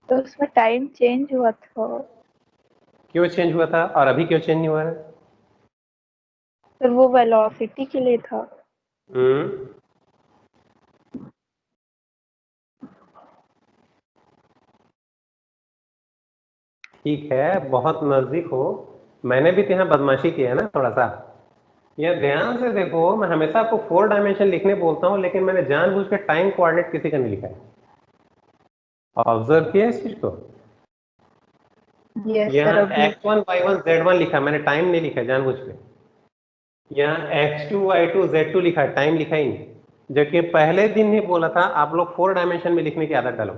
तो उसमें टाइम चेंज हुआ था क्यों चेंज हुआ था और अभी क्यों चेंज नहीं हुआ है? सर, वो वेलोसिटी के लिए था। हम्म, ठीक है, बहुत नजदीक हो। मैंने भी तो यहाँ बदमाशी की है ना थोड़ा सा। ये ध्यान से देखो, मैं हमेशा आपको 4 डायमेंशन लिखने बोलता हूँ, लेकिन मैंने जानबूझ के टाइम कोऑर्डिनेट किसी का नहीं लिखा है। ऑब्जर्व किया इस चीज को? Yes sir. यहाँ अभी x1 y1 z1 लिखा, मैंने टाइम नहीं लिखा जानबूझ के। यहाँ x2 y2 z2 लिखा है, टाइम लिखा ही नहीं। जबकि पहले दिन ही बोला था आप लोग 4 डायमेंशन में लिखने की आदत डालो,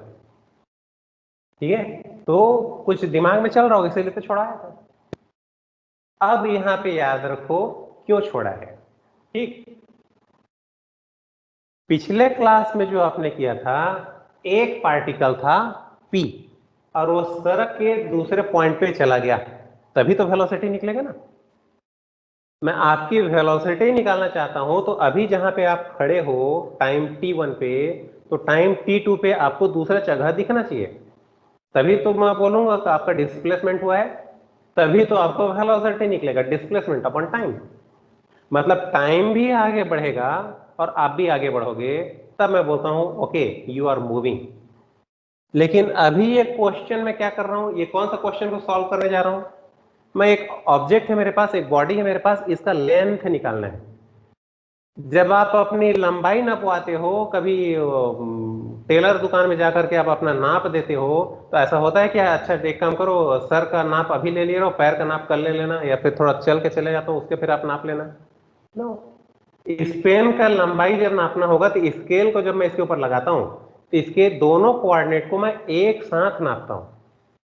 ठीक है? तो कुछ दिमाग में चल रहा होगा, इसीलिए तो छोड़ाया था। अब यहाँ पे याद रखो क्यों छोड़ा है, ठीक? पिछले क्लास में जो आपने किया था, एक पार्टिकल था p और वो सरक के दूसरे पॉइंट पे चला गया, तभी तो वेलोसिटी निकलेगा ना। मैं आपकी वेलोसिटी निकालना चाहता हूं, तो अभी जहां पे आप खड़े हो टाइम t1 पे, तो टाइम t2 पे आपको दूसरा जगह दिखना चाहिए, तभी तो मैं बोलूंगा कि आपका डिस्प्लेसमेंट हुआ है, तभी तो आपको वेलोसिटी निकलेगा, डिस्प्लेसमेंट अपॉन टाइम। मतलब टाइम भी आगे बढ़ेगा और आप भी आगे बढ़ोगे, तब मैं बोलता हूं ओके यू आर मूविंग। लेकिन अभी ये क्वेश्चन में क्या कर रहा हूं, ये कौन सा क्वेश्चन को सॉल्व करने जा रहा हूं? मैं एक ऑब्जेक्ट है मेरे पास, एक बॉडी है मेरे पास, इसका लेंथ निकालना है। जब आप अपनी लंबाई नपवाते हो, कभी टेलर दुकान में जाकर के आप अपना नाप देते हो, तो ऐसा होता है कि अच्छा एक काम करो, सर का नाप अभी ले लियो, पैर का नाप कल ले लेना, या फिर थोड़ा चल के चले जाता हूं उसके फिर आप नाप लेना। नो, इस पेन का लंबाई जब नापना होगा तो स्केल को जब मैं इसके ऊपर लगाता हूं, तो इसके दोनों कोऑर्डिनेट को मैं एक साथ नापता हूं।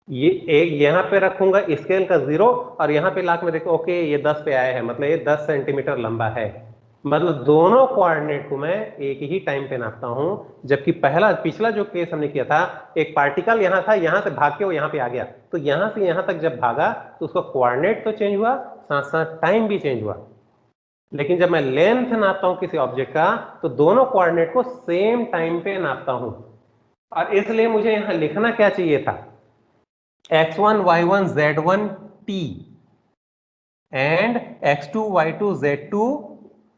ये एक यहां पे रखूंगा स्केल का 0, और यहां पे लाख में देखो ओके ये 10 पे आया है, मतलब ये 10 सेंटीमीटर लंबा है। मतलब दोनों कोऑर्डिनेट को मैं एक ही टाइम पे नापता हूं। जबकि पिछला जो केस हमने किया था, एक पार्टिकल यहां था, यहां से भाग के वो यहां पे आ गया, तो यहां से यहां तक जब भागा तो उसका कोऑर्डिनेट तो चेंज हुआ, साथ साथ टाइम भी चेंज हुआ। लेकिन जब मैं लेंथ नापता हूं किसी ऑब्जेक्ट का, तो दोनों कोऑर्डिनेट को सेम टाइम पे नापता हूं। और इसलिए मुझे यहां लिखना क्या चाहिए था, x1 y1 z1 t and x2 y2 z2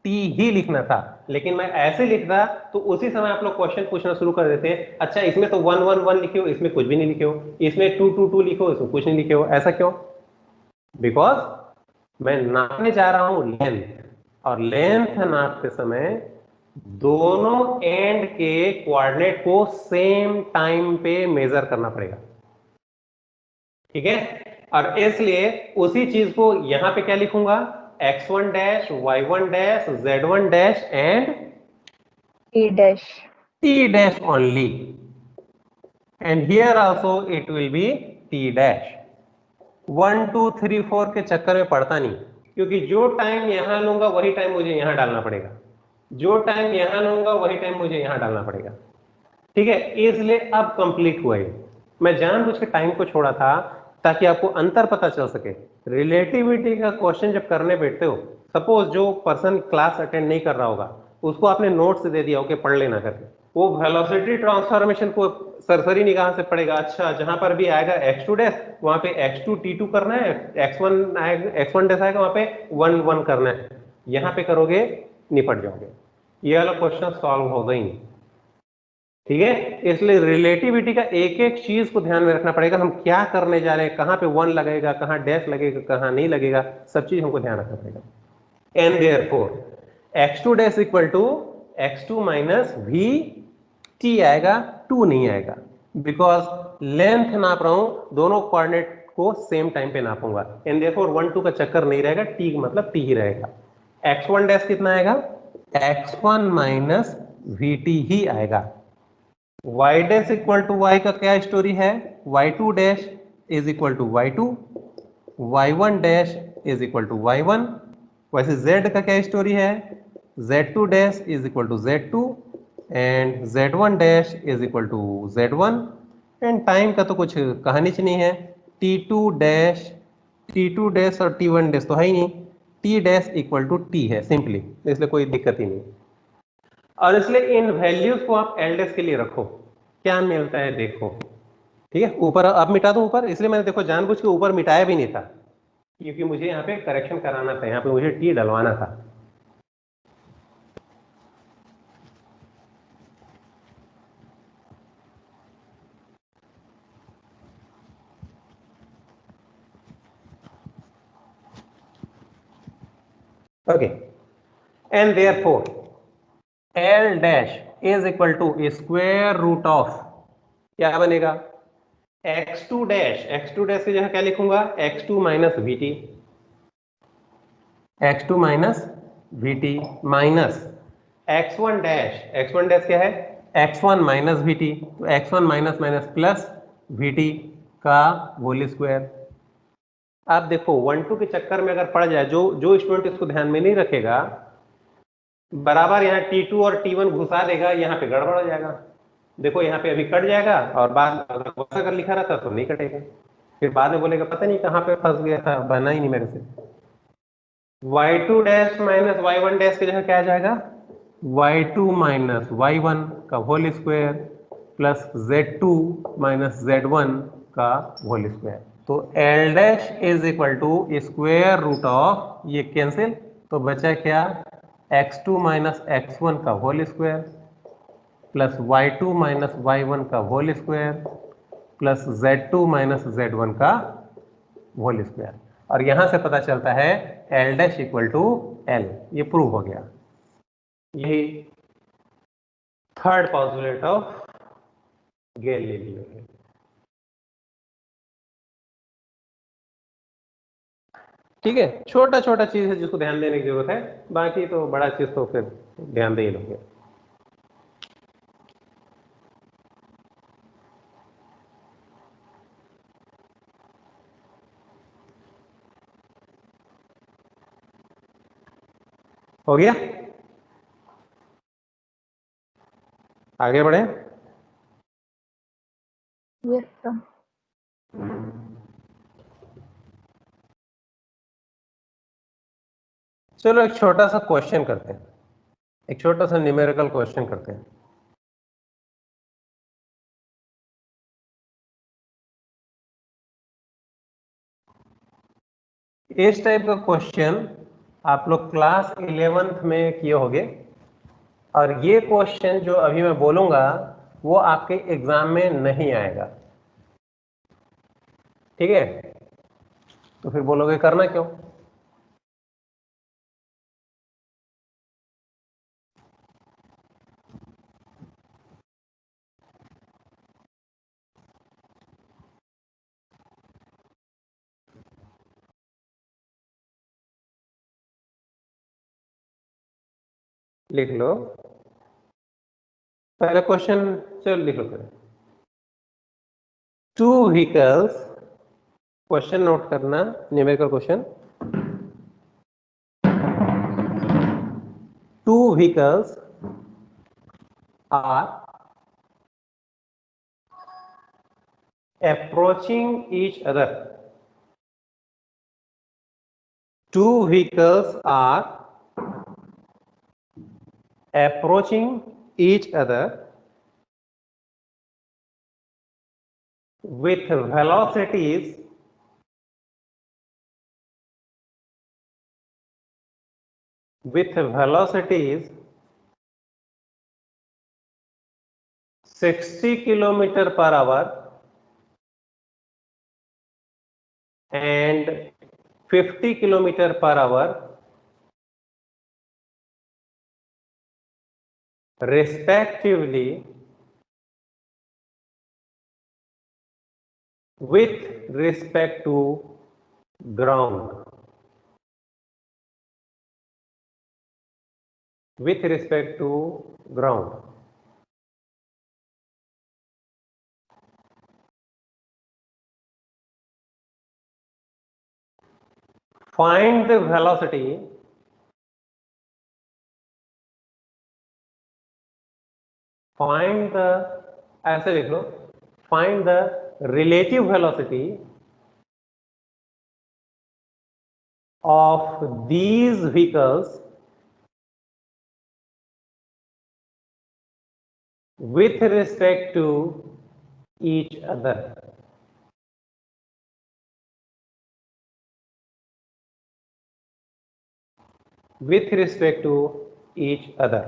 t ही लिखना था। लेकिन मैं ऐसे लिखता तो उसी समय आप लोग क्वेश्चन पूछना शुरू कर देते, अच्छा इसमें तो 1 1 1 लिखे हो, इसमें कुछ भी नहीं लिखे हो, इसमें 2 2 2 लिखो, इसमें कुछ नहीं लिखे हो। ऐसा क्यों? बिकॉज मैं नापने जा रहा हूं लेंथ, और लेंथ नापते समय दोनों एंड के कोऑर्डिनेट को सेम टाइम पे मेजर करना पड़ेगा, ठीक है? और इसलिए उसी चीज को यहां पे क्या लिखूंगा, x1 dash y1 dash z1 dash and E dash. t dash only, and here also it will be t dash. 1 2 3 4 के चक्कर में पड़ता नहीं, क्योंकि जो टाइम यहां लूंगा वही टाइम मुझे यहां डालना पड़ेगा, जो टाइम यहां लूंगा वही टाइम मुझे यहां डालना पड़ेगा, ठीक है? इसलिए अब कंप्लीट हुआ ये। मैं जानबूझ के टाइम को छोड़ा था ताकि आपको अंतर पता चल सके। रिलेटिविटी का क्वेश्चन जब करने बैठते हो, सपोज जो पर्सन क्लास अटेंड नहीं कर रहा होगा, उसको आपने नोट्स दे दिया ओके पढ़ लेना करके, वो वेलोसिटी ट्रांसफॉर्मेशन को सरसरी निगाह से पढ़ेगा, अच्छा जहां पर भी आएगा x2 डैश वहां पे x2 t2 करना है, x1 आएगा, x1 डैश आएगा वहां पे 1 1 करना है, यहां पे करोगे निपट जाओगे, ये वाला क्वेश्चन सॉल्व होगा ही नहीं, ठीक है? इसलिए रिलेटिविटी का एक एक चीज को ध्यान में रखना पड़ेगा, हम क्या करने जा रहे हैं, कहां पे 1 लगेगा, कहां डैश लगेगा, कहां नहीं लगेगा, सब चीज हमको ध्यान रखना पड़ेगा। And therefore x2 dash equal to x2 minus v t आएगा, 2 नहीं आएगा। बिकॉज लेंथ नाप रहा हूं, दोनों कोऑर्डिनेट को सेम टाइम पे नापूंगा, एंड देयरफॉर 1 2 का चक्कर नहीं रहेगा, टी मतलब टी ही रहेगा। x1 डैश कितना आएगा? x1 माइनस वीटी ही आएगा। y dash equal to y का क्या स्टोरी है? y2 dash is equal to y2, y1 dash is equal to y1। वैसे z का क्या स्टोरी है? z2 dash is equal to z2 and z1 dash is equal to z1। And time का तो कुछ कहानी च नहीं है, t2 डैश और t1 डैश तो है ही नहीं, t dash equal to t है सिंपली, इसलिए कोई दिक्कत ही नहीं। और इसलिए इन वैल्यूज को आप एल डैश के लिए रखो, क्या मिलता है देखो। ठीक है, ऊपर अब मिटा दूं ऊपर, इसलिए मैंने देखो जानबूझ के ऊपर मिटाया भी नहीं था, क्योंकि मुझे यहाँ पे करेक्शन कराना था, यहाँ पे मुझे टी डलवाना था। Okay, and therefore l dash is equal to square root of, क्या बनेगा? x2 डैश की जगह क्या लिखूंगा? x2 minus v t, x2 minus v t minus x1 dash क्या है? x1 माइनस वीटी, तो x1 minus minus plus v t का होल स्क्वायर। आप देखो 1 2 के चक्कर में अगर पड़ जाए, जो जो स्टूडेंट इसको ध्यान में नहीं रखेगा, बराबर यहाँ T2 और T1 घुसा देगा, यहाँ पे गड़बड़ हो जाएगा। देखो यहाँ पे अभी कट जाएगा, और बाद अगर लिखा रहता तो नहीं कटेगा, फिर बाद में बोलेगा पता नहीं कहाँ पे फंस गया था, बना ही नहीं मेरे से। y2 dash minus y1 dash की जगह क्या आ जाएगा? y2 माइनस y1 का whole square plus z2 minus z1 का होल स्क्वायर। तो l dash is equal to square root of, ये कैंसिल, तो बचा क्या? x2 माइनस x1 का whole square plus y2 minus y1 का whole square plus z2 minus z1 का होल स्क्वायर। और यहां से पता चलता है l dash equal to l, ये प्रूव हो गया। यही थर्ड पॉस्टुलेट ऑफ गैलीलियो है। ठीक है, छोटा छोटा चीज है जिसको ध्यान देने की जरूरत है, बाकी तो बड़ा चीज तो फिर ध्यान दे ही लोगे। हो गया, आगे बढ़े। Yes sir. चलो एक छोटा सा क्वेश्चन करते हैं, एक छोटा सा न्यूमेरिकल क्वेश्चन करते हैं। इस टाइप का क्वेश्चन आप लोग क्लास 11th में किए होंगे, और ये क्वेश्चन जो अभी मैं बोलूंगा वो आपके एग्जाम में नहीं आएगा। ठीक है, तो फिर बोलोगे करना क्यों? लिख लो पहले क्वेश्चन, चलो लिख लो फिर। टू व्हीकल्स, क्वेश्चन नोट करना, numerical question. Two vehicles are approaching each other. Two vehicles are approaching each other with velocities with velocities 60 kilometer per hour and 50 kilometer per hour respectively with respect to ground. With respect to ground. Find the velocity ऐसे लिख लो, find the relative velocity of these vehicles with respect to each other. With respect to each other.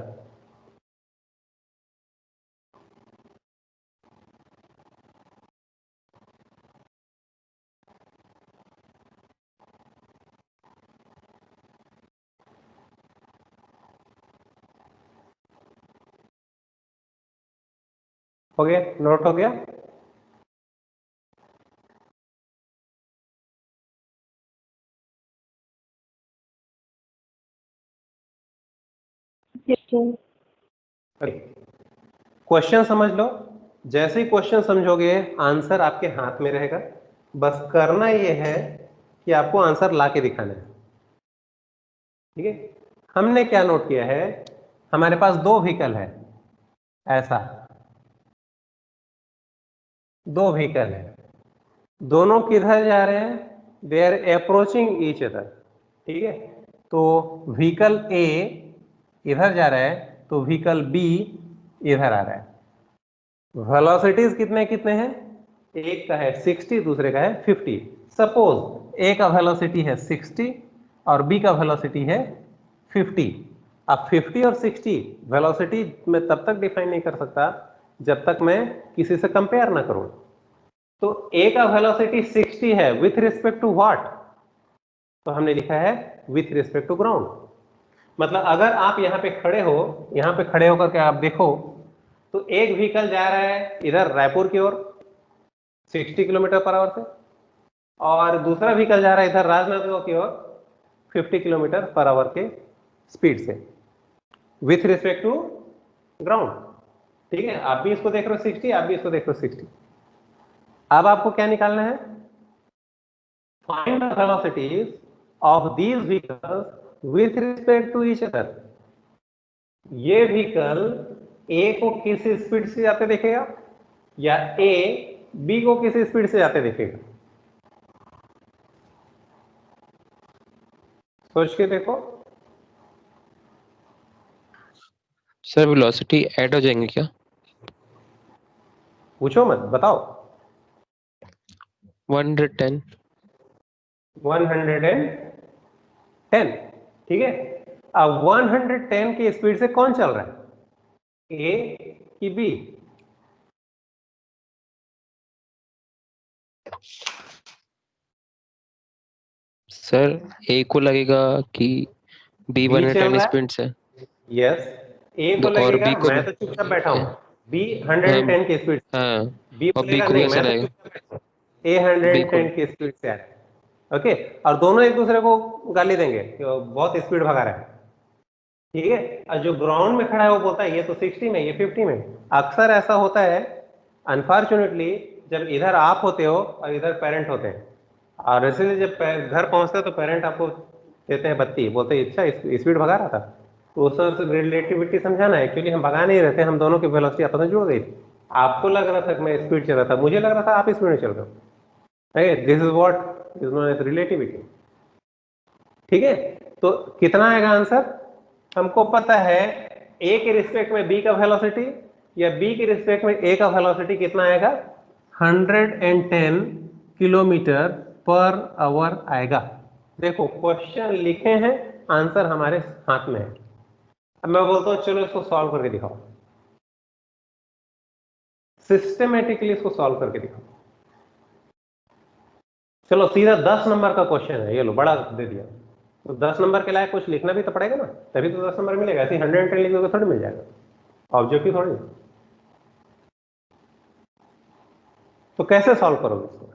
हो गया, नोट हो गया? क्वेश्चन समझ लो, जैसे ही क्वेश्चन समझोगे आंसर आपके हाथ में रहेगा, बस करना यह है कि आपको आंसर लाके दिखाना है। ठीक है, हमने क्या नोट किया है, हमारे पास दो व्हीकल है, ऐसा दो व्हीकल है, दोनों किधर जा रहे हैं, they are approaching each other. ठीक है, तो व्हीकल ए इधर जा रहा है तो व्हीकल बी इधर आ रहा है। वेलोसिटीज कितने कितने हैं, एक का है 60, दूसरे का है 50। सपोज ए का वेलोसिटी है 60 और बी का वेलोसिटी है 50। अब 50 और 60 वेलोसिटी मैं तब तक डिफाइन नहीं कर सकता जब तक मैं किसी से कंपेयर ना करूं। तो ए का वेलोसिटी 60 है विथ रिस्पेक्ट टू व्हाट, तो हमने लिखा है विथ रिस्पेक्ट टू ग्राउंड। मतलब अगर आप यहां पे खड़े हो, यहां पे खड़े होकर के आप देखो तो एक व्हीकल जा रहा है इधर रायपुर की ओर 60 किलोमीटर पर आवर से, और दूसरा व्हीकल जा रहा है इधर राजनांदगांव की ओर 50 किलोमीटर पर आवर के स्पीड से, विथ रिस्पेक्ट टू ग्राउंड। ठीक है, आप भी इसको देख रहे हो 60, आप भी इसको देख रहे हो 60। अब आपको क्या निकालना है, find the velocities of these vehicles with respect to each other. ये व्हीकल ए को किस स्पीड से जाते देखेगा या ए बी को किस स्पीड से जाते देखेगा, सोच के देखो। सर वेलोसिटी ऐड हो जाएंगे क्या? पूछो मत, बताओ। 110। 110। ठीक है, अब 110 की स्पीड से कौन चल रहा है, ए कि बी? सर ए को लगेगा कि बी बी चल 110 रहा है, स्पीड से। यस। ए को और लगेगा बी को मैं तो चुपचाप बैठा हूं, बी हाँ 110 की स्पीड से। हाँ, बी और बी बोलेगा को भी नहीं ऐसा मैं तो रहेगा। चुपचाप बैठा हूं, ए बी को 110 की स्पीड से आ रहा है। ओके, और दोनों एक दूसरे को गाली देंगे कि वो बहुत स्पीड भगा रहा है। ठीक है, और जो ग्राउंड में खड़ा है वो बोलता है ये तो 60 में, ये 50 में। अक्सर ऐसा होता है अनफॉर्चुनेटली, जब इधर आप होते हो और इधर पेरेंट होते हैं, और इसलिए जब घर पहुंचते तो पेरेंट आपको देते हैं बत्ती, बोलते हैं अच्छा स्पीड भगा रहा था, तो उस तरह से रिलेटिविटी समझाना है। एक्चुअली हम भगा नहीं रहते, हम दोनों की वेलोसिटी आपस में जुड़ गई थी। आपको लग रहा था कि मैं स्पीड चल रहा था, मुझे लग रहा था आप स्पीड में चल रहे हो। This is what is known as relativity. ठीक है, तो कितना आएगा आंसर, हमको पता है ए के रिस्पेक्ट में बी का वेलोसिटी या बी के रिस्पेक्ट में ए का वेलोसिटी कितना आएगा, 110 किलोमीटर पर आवर आएगा। देखो क्वेश्चन लिखे हैं, आंसर हमारे हाथ में है। अब मैं बोलता हूं चलो इसको सॉल्व करके दिखाओ, सिस्टमेटिकली इसको सॉल्व करके दिखाओ। चलो सीधा 10 नंबर का क्वेश्चन है, ये लो बड़ा दे दिया, तो 10 नंबर के लायक कुछ लिखना भी तो पड़ेगा ना, तभी तो 10 नंबर मिलेगा। ऐसे 110 लिखोगे थोड़ी मिल जाएगा, ऑब्जेक्टिव थोड़ी। तो कैसे सॉल्व करोगे इसको,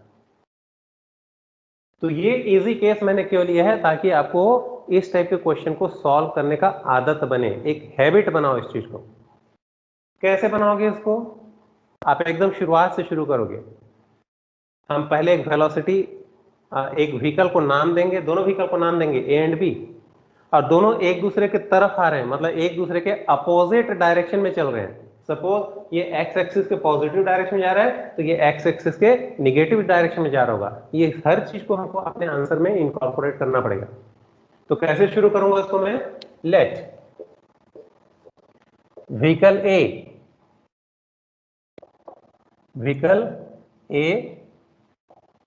तो ये इजी केस मैंने क्यों लिया है, ताकि आपको इस टाइप के क्वेश्चन को सॉल्व करने का आदत बने, एक हैबिट बनाओ इस चीज को। कैसे बनाओगे इसको? आप एकदम शुरुआत से शुरू करोगे। हम पहले एक वेलोसिटी, एक व्हीकल को नाम देंगे, दोनों व्हीकल को नाम देंगे ए एंड बी, और दोनों एक दूसरे के तरफ आ रहे हैं, मतलब एक दूसरे के अपोजिट डायरेक्शन में चल रहे हैं। सपोज ये एक्स एक्सिस के पॉजिटिव डायरेक्शन में जा रहा है, तो ये एक्स एक्सिस के निगेटिव डायरेक्शन में जा रहा होगा। ये हर चीज को हमको अपने आंसर में इनकॉर्पोरेट करना पड़ेगा। तो कैसे शुरू करूंगा इसको मैं? Let vehicle a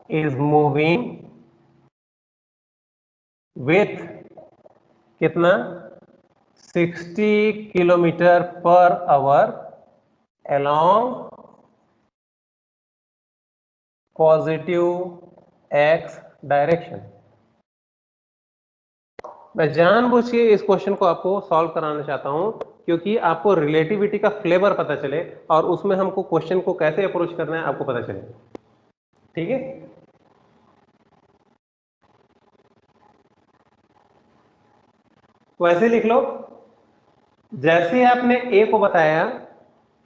is moving with कितना 60 kilometre per hour along positive x direction. मैं जानबूझ के इस क्वेश्चन को आपको सॉल्व कराना चाहता हूं, क्योंकि आपको रिलेटिविटी का फ्लेवर पता चले और उसमें हमको क्वेश्चन को कैसे अप्रोच करना है आपको पता चले। ठीक है, वैसे लिख लो। जैसे आपने ए को बताया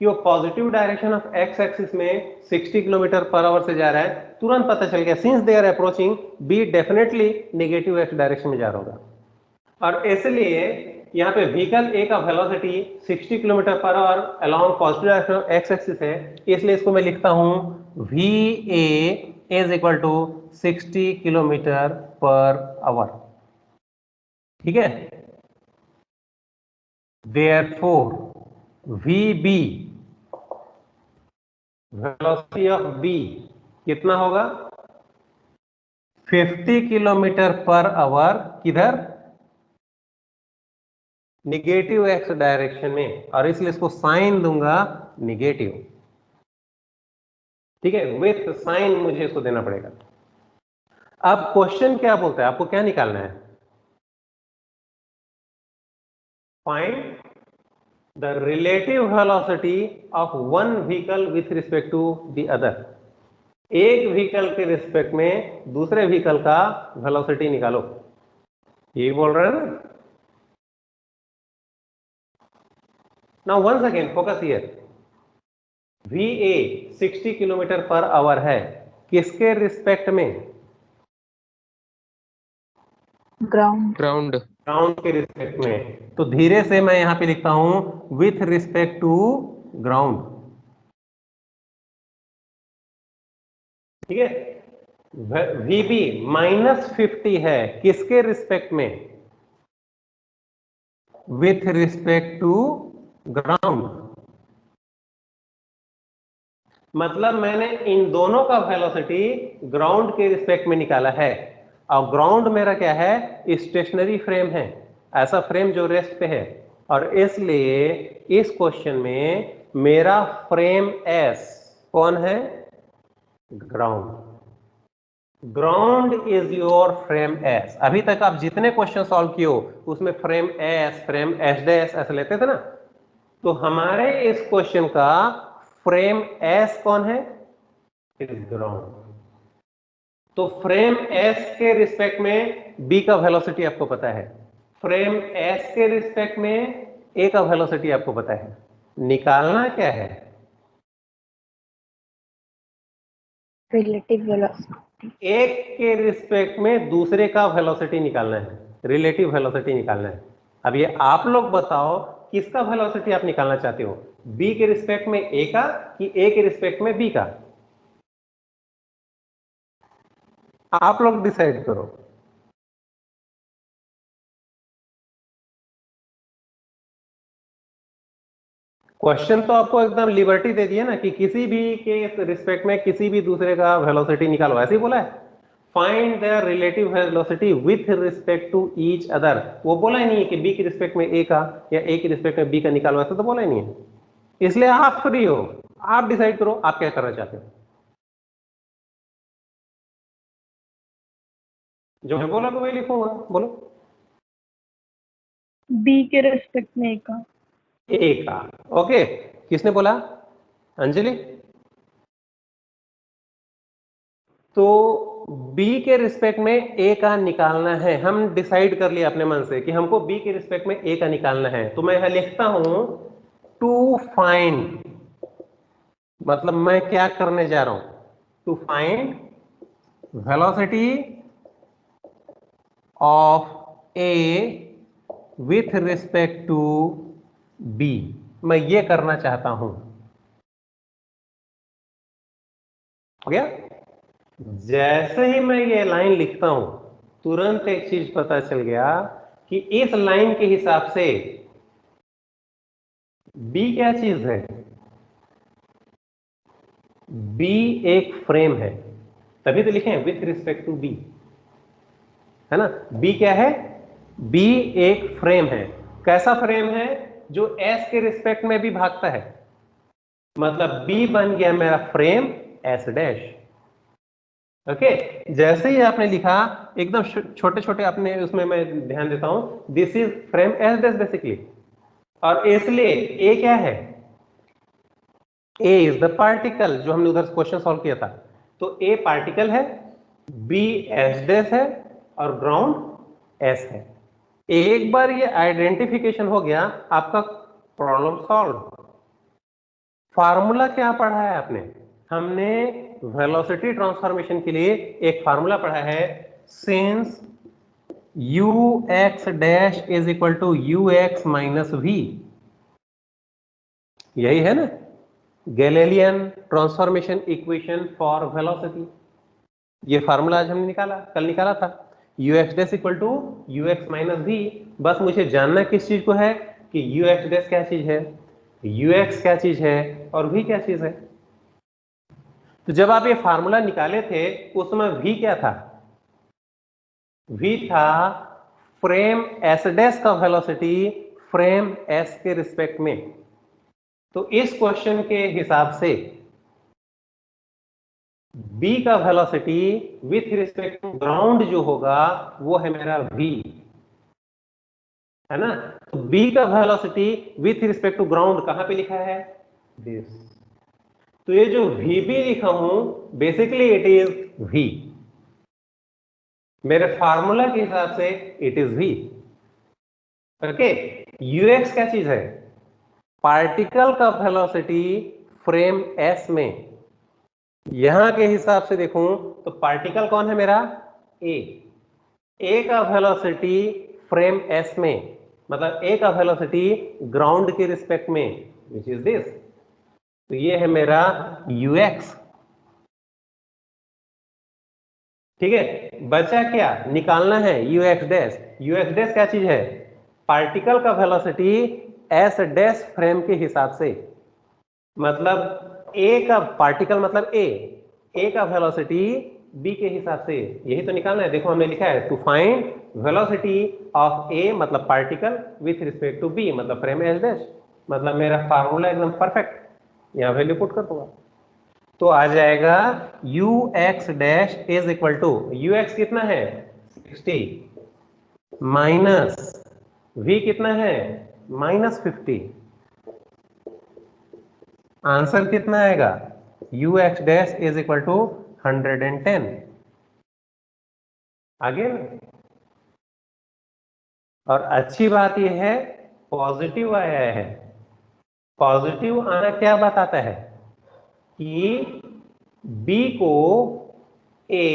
कि वो positive direction of x axis में 60 किलोमीटर पर आवर से जा रहा है, तुरंत पता चल गया since they are approaching b definitely negative x direction में जा रहा होगा। और इसलिए यहाँ पे व्हीकल ए का velocity 60 kilometre per hour along positive direction of x axis है, इसलिए इसको मैं लिखता हूं v a is equal to 60 kilometre per hour. ठीक है, therefore v b velocity of b कितना होगा 50 किलोमीटर पर आवर, किधर निगेटिव एक्स डायरेक्शन में, और इसलिए इसको साइन दूंगा निगेटिव। ठीक है, विथ साइन मुझे इसको देना पड़ेगा। अब क्वेश्चन क्या बोलता है, आपको क्या निकालना है? Find the relative velocity of one vehicle with respect to the other. एक व्हीकल के रिस्पेक्ट में दूसरे व्हीकल का वेलोसिटी निकालो, ये बोल रहा है ना। Now once again focus here, VA 60 kilometre per hour है, किसके रिस्पेक्ट में? ग्राउंड। ग्राउंड के रिस्पेक्ट में। तो धीरे से मैं यहां पे लिखता हूं विथ रिस्पेक्ट टू ग्राउंड। ठीक है, VB -50 है, किसके रिस्पेक्ट में? With respect to ground. मतलब मैंने इन दोनों का वेलोसिटी ग्राउंड के रिस्पेक्ट में निकाला है, और ग्राउंड मेरा क्या है? स्टेशनरी फ्रेम है, ऐसा फ्रेम जो रेस्ट पे है, और इसलिए इस क्वेश्चन में मेरा फ्रेम एस कौन है? Ground. Ground is your frame S. अभी तक आप जितने क्वेश्चन सॉल्व किए हो उसमें फ्रेम एस डैश ऐसे लेते थे ना, तो हमारे इस क्वेश्चन का फ्रेम एस कौन है? Is ground. तो फ्रेम एस के रिस्पेक्ट में बी का वेलोसिटी आपको पता है, फ्रेम एस के रिस्पेक्ट में ए का वेलोसिटी आपको पता है, निकालना क्या है? Relative velocity. एक के रिस्पेक्ट में दूसरे का वेलोसिटी निकालना है, रिलेटिव वेलोसिटी निकालना है। अब ये आप लोग बताओ किसका वेलोसिटी आप निकालना चाहते हो, बी के रिस्पेक्ट में ए का कि ए के रिस्पेक्ट में बी का? आप लोग डिसाइड करो। क्वेश्चन तो आपको एकदम लिबर्टी दे दिया ना कि किसी भी के रिस्पेक्ट में किसी भी दूसरे का वेलोसिटी निकालो, ऐसे ही बोला है। Find the relative velocity with respect to each other. वो बोला ही नहीं है कि बी के रिस्पेक्ट में ए का या ए के रिस्पेक्ट में बी का निकालो, ऐसा तो बोला ही नहीं है। इसलिए आप फ्री हो, आप डिसाइड करो आप क्या करना चाहते हो। जो बोला तो वही लिखूंगा, बोलो। बी के रेस्पेक्ट में ए का। ए का, ओके। किसने बोला? अंजलि। तो b के रिस्पेक्ट में a का निकालना है। हम डिसाइड कर लिया अपने मन से कि हमको b के रिस्पेक्ट में a का निकालना है। तो मैं यहां लिखता हूं टू फाइंड, मतलब मैं क्या करने जा रहा हूं, to find velocity of a with respect to b, मैं ये करना चाहता हूं। हो गया? जैसे ही मैं ये लाइन लिखता हूं तुरंत एक चीज पता चल गया कि इस लाइन के हिसाब से b क्या चीज है, b एक फ्रेम है, तभी तो लिखे हैं विथ रिस्पेक्ट टू b, है ना। b क्या है, b एक फ्रेम है। कैसा फ्रेम है, जो s के रिस्पेक्ट में भी भागता है, मतलब b बन गया मेरा फ्रेम s डैश। ओके, जैसे ही आपने लिखा एकदम छोटे छोटे अपने उसमें मैं ध्यान देता हूं, this is frame S dash basically. और इसलिए ए क्या है, ए इज द पार्टिकल, जो हमने उधर क्वेश्चन सॉल्व किया था। तो ए पार्टिकल है, बी एस डैश है और ग्राउंड एस है। एक बार ये आइडेंटिफिकेशन हो गया, आपका प्रॉब्लम सॉल्व। फार्मूला क्या पढ़ा है आपने, हमने वेलोसिटी ट्रांसफॉर्मेशन के लिए एक फार्मूला पढ़ा है, since u x dash is equal to u x minus v, यही है ना Galilean transformation equation for velocity. ये फार्मूला आज हमने निकाला, कल निकाला था, u x dash equal to u x minus v. बस मुझे जानना किस चीज को है कि यू एक्स डैश क्या चीज है, यू एक्स क्या चीज है और v क्या चीज है। तो जब आप ये फार्मूला निकाले थे उस समय v क्या था, v था फ्रेम s डैश का वेलोसिटी फ्रेम s के रिस्पेक्ट में। तो इस क्वेश्चन के हिसाब से b का velocity with respect to ground जो होगा वो है मेरा v, है ना। तो b का velocity with respect to ground कहां पे लिखा है, दिस। तो ये जो vb लिखा हूं बेसिकली इट इज v, मेरे फार्मूला के हिसाब से it is v। Okay, ux क्या चीज है, पार्टिकल का वेलोसिटी फ्रेम s में। यहां के हिसाब से देखूं तो पार्टिकल कौन है मेरा, a का वेलोसिटी फ्रेम s में, मतलब a का वेलोसिटी ग्राउंड के रिस्पेक्ट में, विच इज दिस। तो ये है मेरा ux। ठीक है, बचा क्या, निकालना है ux डैश। ux डैश क्या चीज है, पार्टिकल का वेलोसिटी s डैश फ्रेम के हिसाब से, मतलब a का पार्टिकल मतलब a का वेलोसिटी b के हिसाब से, यही तो निकालना है। देखो हमने लिखा है to find velocity of a मतलब particle with respect to b मतलब फ्रेम s डैश, मतलब मेरा फार्मूला एकदम परफेक्ट, यहां वैल्यू पुट कर दूंगा तो आ जाएगा u x dash is equal to, u x कितना है 60 माइनस v कितना है माइनस 50, आंसर कितना आएगा, u x dash is equal to 110। आगे में और अच्छी बात यह है पॉजिटिव आया है। पॉजिटिव आना क्या बताता है कि b को a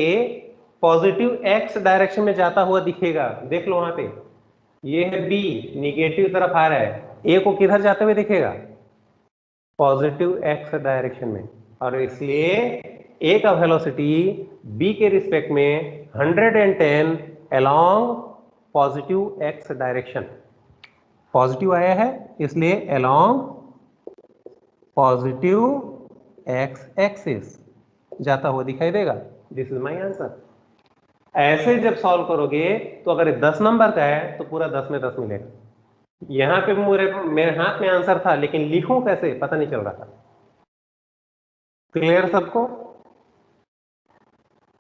पॉजिटिव x डायरेक्शन में जाता हुआ दिखेगा। देख लो वहां पे, ये है b निगेटिव तरफ आ रहा है, a को किधर जाते हुए दिखेगा, पॉजिटिव x डायरेक्शन में। और इसलिए a का वेलोसिटी b के रिस्पेक्ट में 110 along positive x direction, positive आया है इसलिए अलोंग पॉजिटिव x एक्सिस जाता हुआ दिखाई देगा। This is my answer. ऐसे जब सॉल्व करोगे तो अगर 10 नंबर का है तो पूरा 10 में 10 मिलेगा। यहां पे मेरे हाथ में आंसर था लेकिन लिखूं कैसे पता नहीं चल रहा था। क्लियर सबको?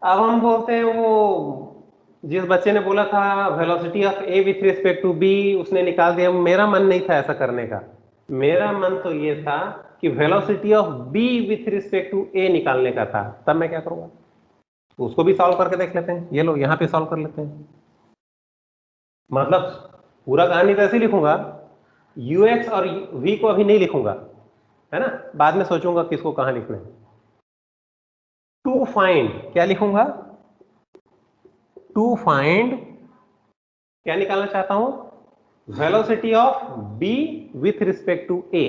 अब हम बोलते हैं वो जिस बच्चे ने बोला था velocity of a with respect to b उसने निकाल दिया, मेरा मन नहीं था ऐसा करने का। मेरा मन तो ये था कि velocity of B with respect to A निकालने का था, तब मैं क्या करूंगा, तो उसको भी सॉल्व करके देख लेते हैं। ये लो यहां पे सॉल्व कर लेते हैं। मतलब पूरा कहानी तो ऐसे ही लिखूंगा, ux और v को अभी नहीं लिखूंगा, है ना, बाद में सोचूंगा किसको कहां लिखना है। टू फाइंड क्या लिखूंगा, टू फाइंड क्या निकालना चाहता हूं, velocity of b with respect to a।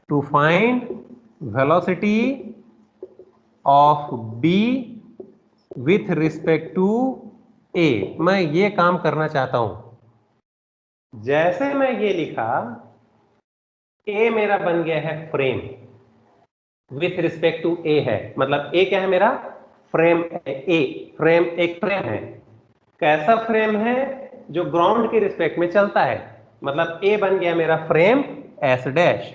To find velocity of b with respect to a, मैं ये काम करना चाहता हूं। जैसे मैं ये लिखा, a मेरा बन गया है frame, with respect to a है, मतलब a क्या है मेरा, फ्रेम है। a फ्रेम एक फ्रेम है, कैसा फ्रेम है, जो ग्राउंड के रिस्पेक्ट में चलता है, मतलब a बन गया मेरा फ्रेम s डैश।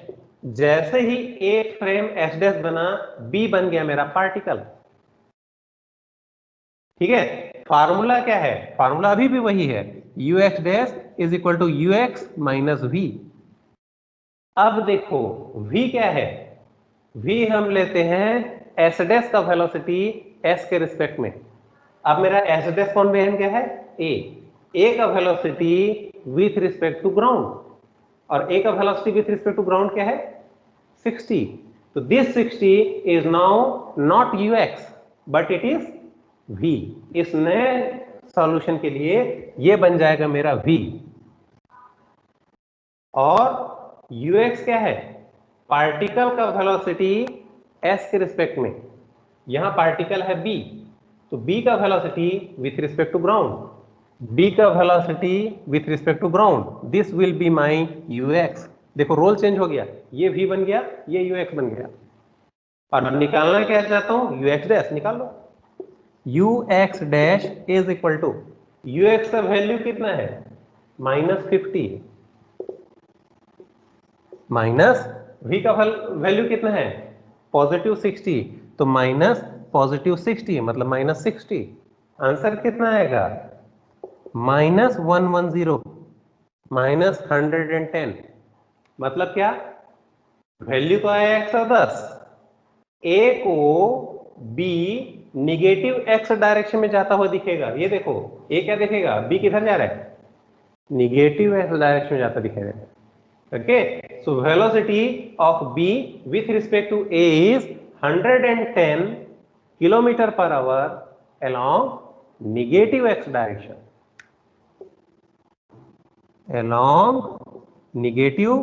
जैसे ही a फ्रेम s डैश बना, b बन गया मेरा पार्टिकल। ठीक है, फार्मूला क्या है, फार्मूला अभी भी वही है, ux dash is equal to ux minus v। अब देखो v क्या है, v हम लेते हैं s डैश का वेलोसिटी s के रिस्पेक्ट में। अब मेरा s डैश कौन बहन क्या है, a का velocity with respect to ground, और a का velocity with respect to ground क्या है, 60। तो this 60 is now not ux but it is v। इस नए सॉल्यूशन के लिए ये बन जाएगा मेरा v, और ux क्या है, पार्टिकल का वेलोसिटी s के रिस्पेक्ट में, यहां पार्टिकल है b, तो b का velocity with respect to ground, b का velocity with respect to ground, this will be my ux। देखो रोल चेंज हो गया, ये v बन गया, ये ux बन गया, और निकालना क्या चाहता हूं, ux डैश निकाल लो। ux dash is equal to, ux का वैल्यू कितना है, -50, माइनस v का वैल्यू कितना है, +60, तो -+60 मतलब -60। आंसर कितना आएगा, -110, -110। मतलब क्या, वैल्यू तो आया 110, a को b निगेटिव x डायरेक्शन में जाता हुआ दिखेगा। ये देखो a क्या दिखेगा, b किधर जा रहा है, निगेटिव x डायरेक्शन में जाता दिखेगा। Okay, so velocity of b with respect to a is 110 kilometre per hour along negative x direction, along negative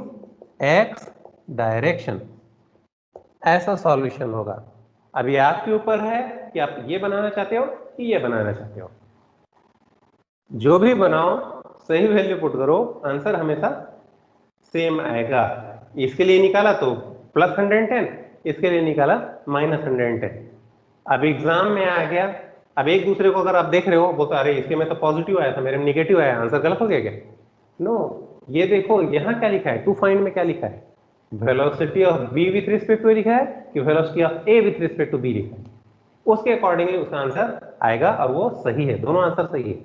x direction। ऐसा सॉल्यूशन होगा। अभी आपके ऊपर है कि आप ये बनाना चाहते हो कि ये बनाना चाहते हो, जो भी बनाओ सही वैल्यू पुट करो, आंसर हमेशा सेम आएगा। इसके लिए निकाला तो +110, इसके लिए निकाला -110। अब एग्जाम में आ गया, अब एक दूसरे को अगर आप देख रहे हो, बोलते अरे इसके में तो पॉजिटिव आया था, मेरे में निगेटिव आया, आंसर गलत हो गया क्या, नो। ये देखो यहाँ क्या लिखा है, टू फाइंड में क्या लिखा है, velocity of b with respect to a लिखा है कि velocity of a with respect to b लिखा है, उसके अकॉर्डिंगली उसका आंसर आएगा, और वो सही है, दोनों आंसर सही है।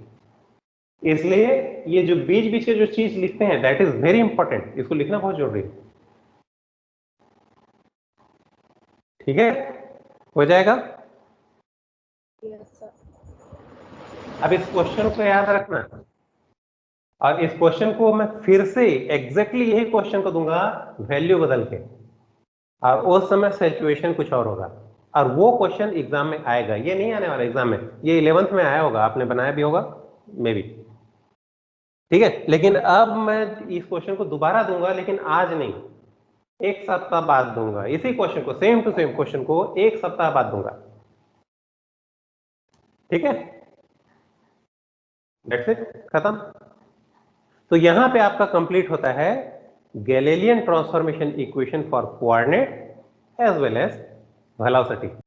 इसलिए ये जो बीच बीच के जो चीज लिखते हैं, दैट इज वेरी इंपॉर्टेंट, इसको लिखना बहुत जरूरी है। ठीक है, हो जाएगा। Yes sir. अब इस क्वेश्चन को याद रखना, और इस क्वेश्चन को मैं फिर से एग्जैक्टली यही क्वेश्चन को दूंगा वैल्यू बदल के, और उस समय सिचुएशन कुछ और होगा, और वो क्वेश्चन एग्जाम में आएगा। ये नहीं आने वाला एग्जाम में, ये 11th में आया होगा, आपने बनाया भी होगा मे बी। ठीक है, लेकिन अब मैं इस क्वेश्चन को दोबारा दूंगा, लेकिन आज नहीं, एक सप्ताह बाद दूंगा। इसी क्वेश्चन को, सेम टू सेम क्वेश्चन को एक सप्ताह बाद दूंगा। ठीक है, दैट्स इट, खत्म। तो यहां पे आपका कंप्लीट होता है Galilean transformation equation for coordinate as well as velocity.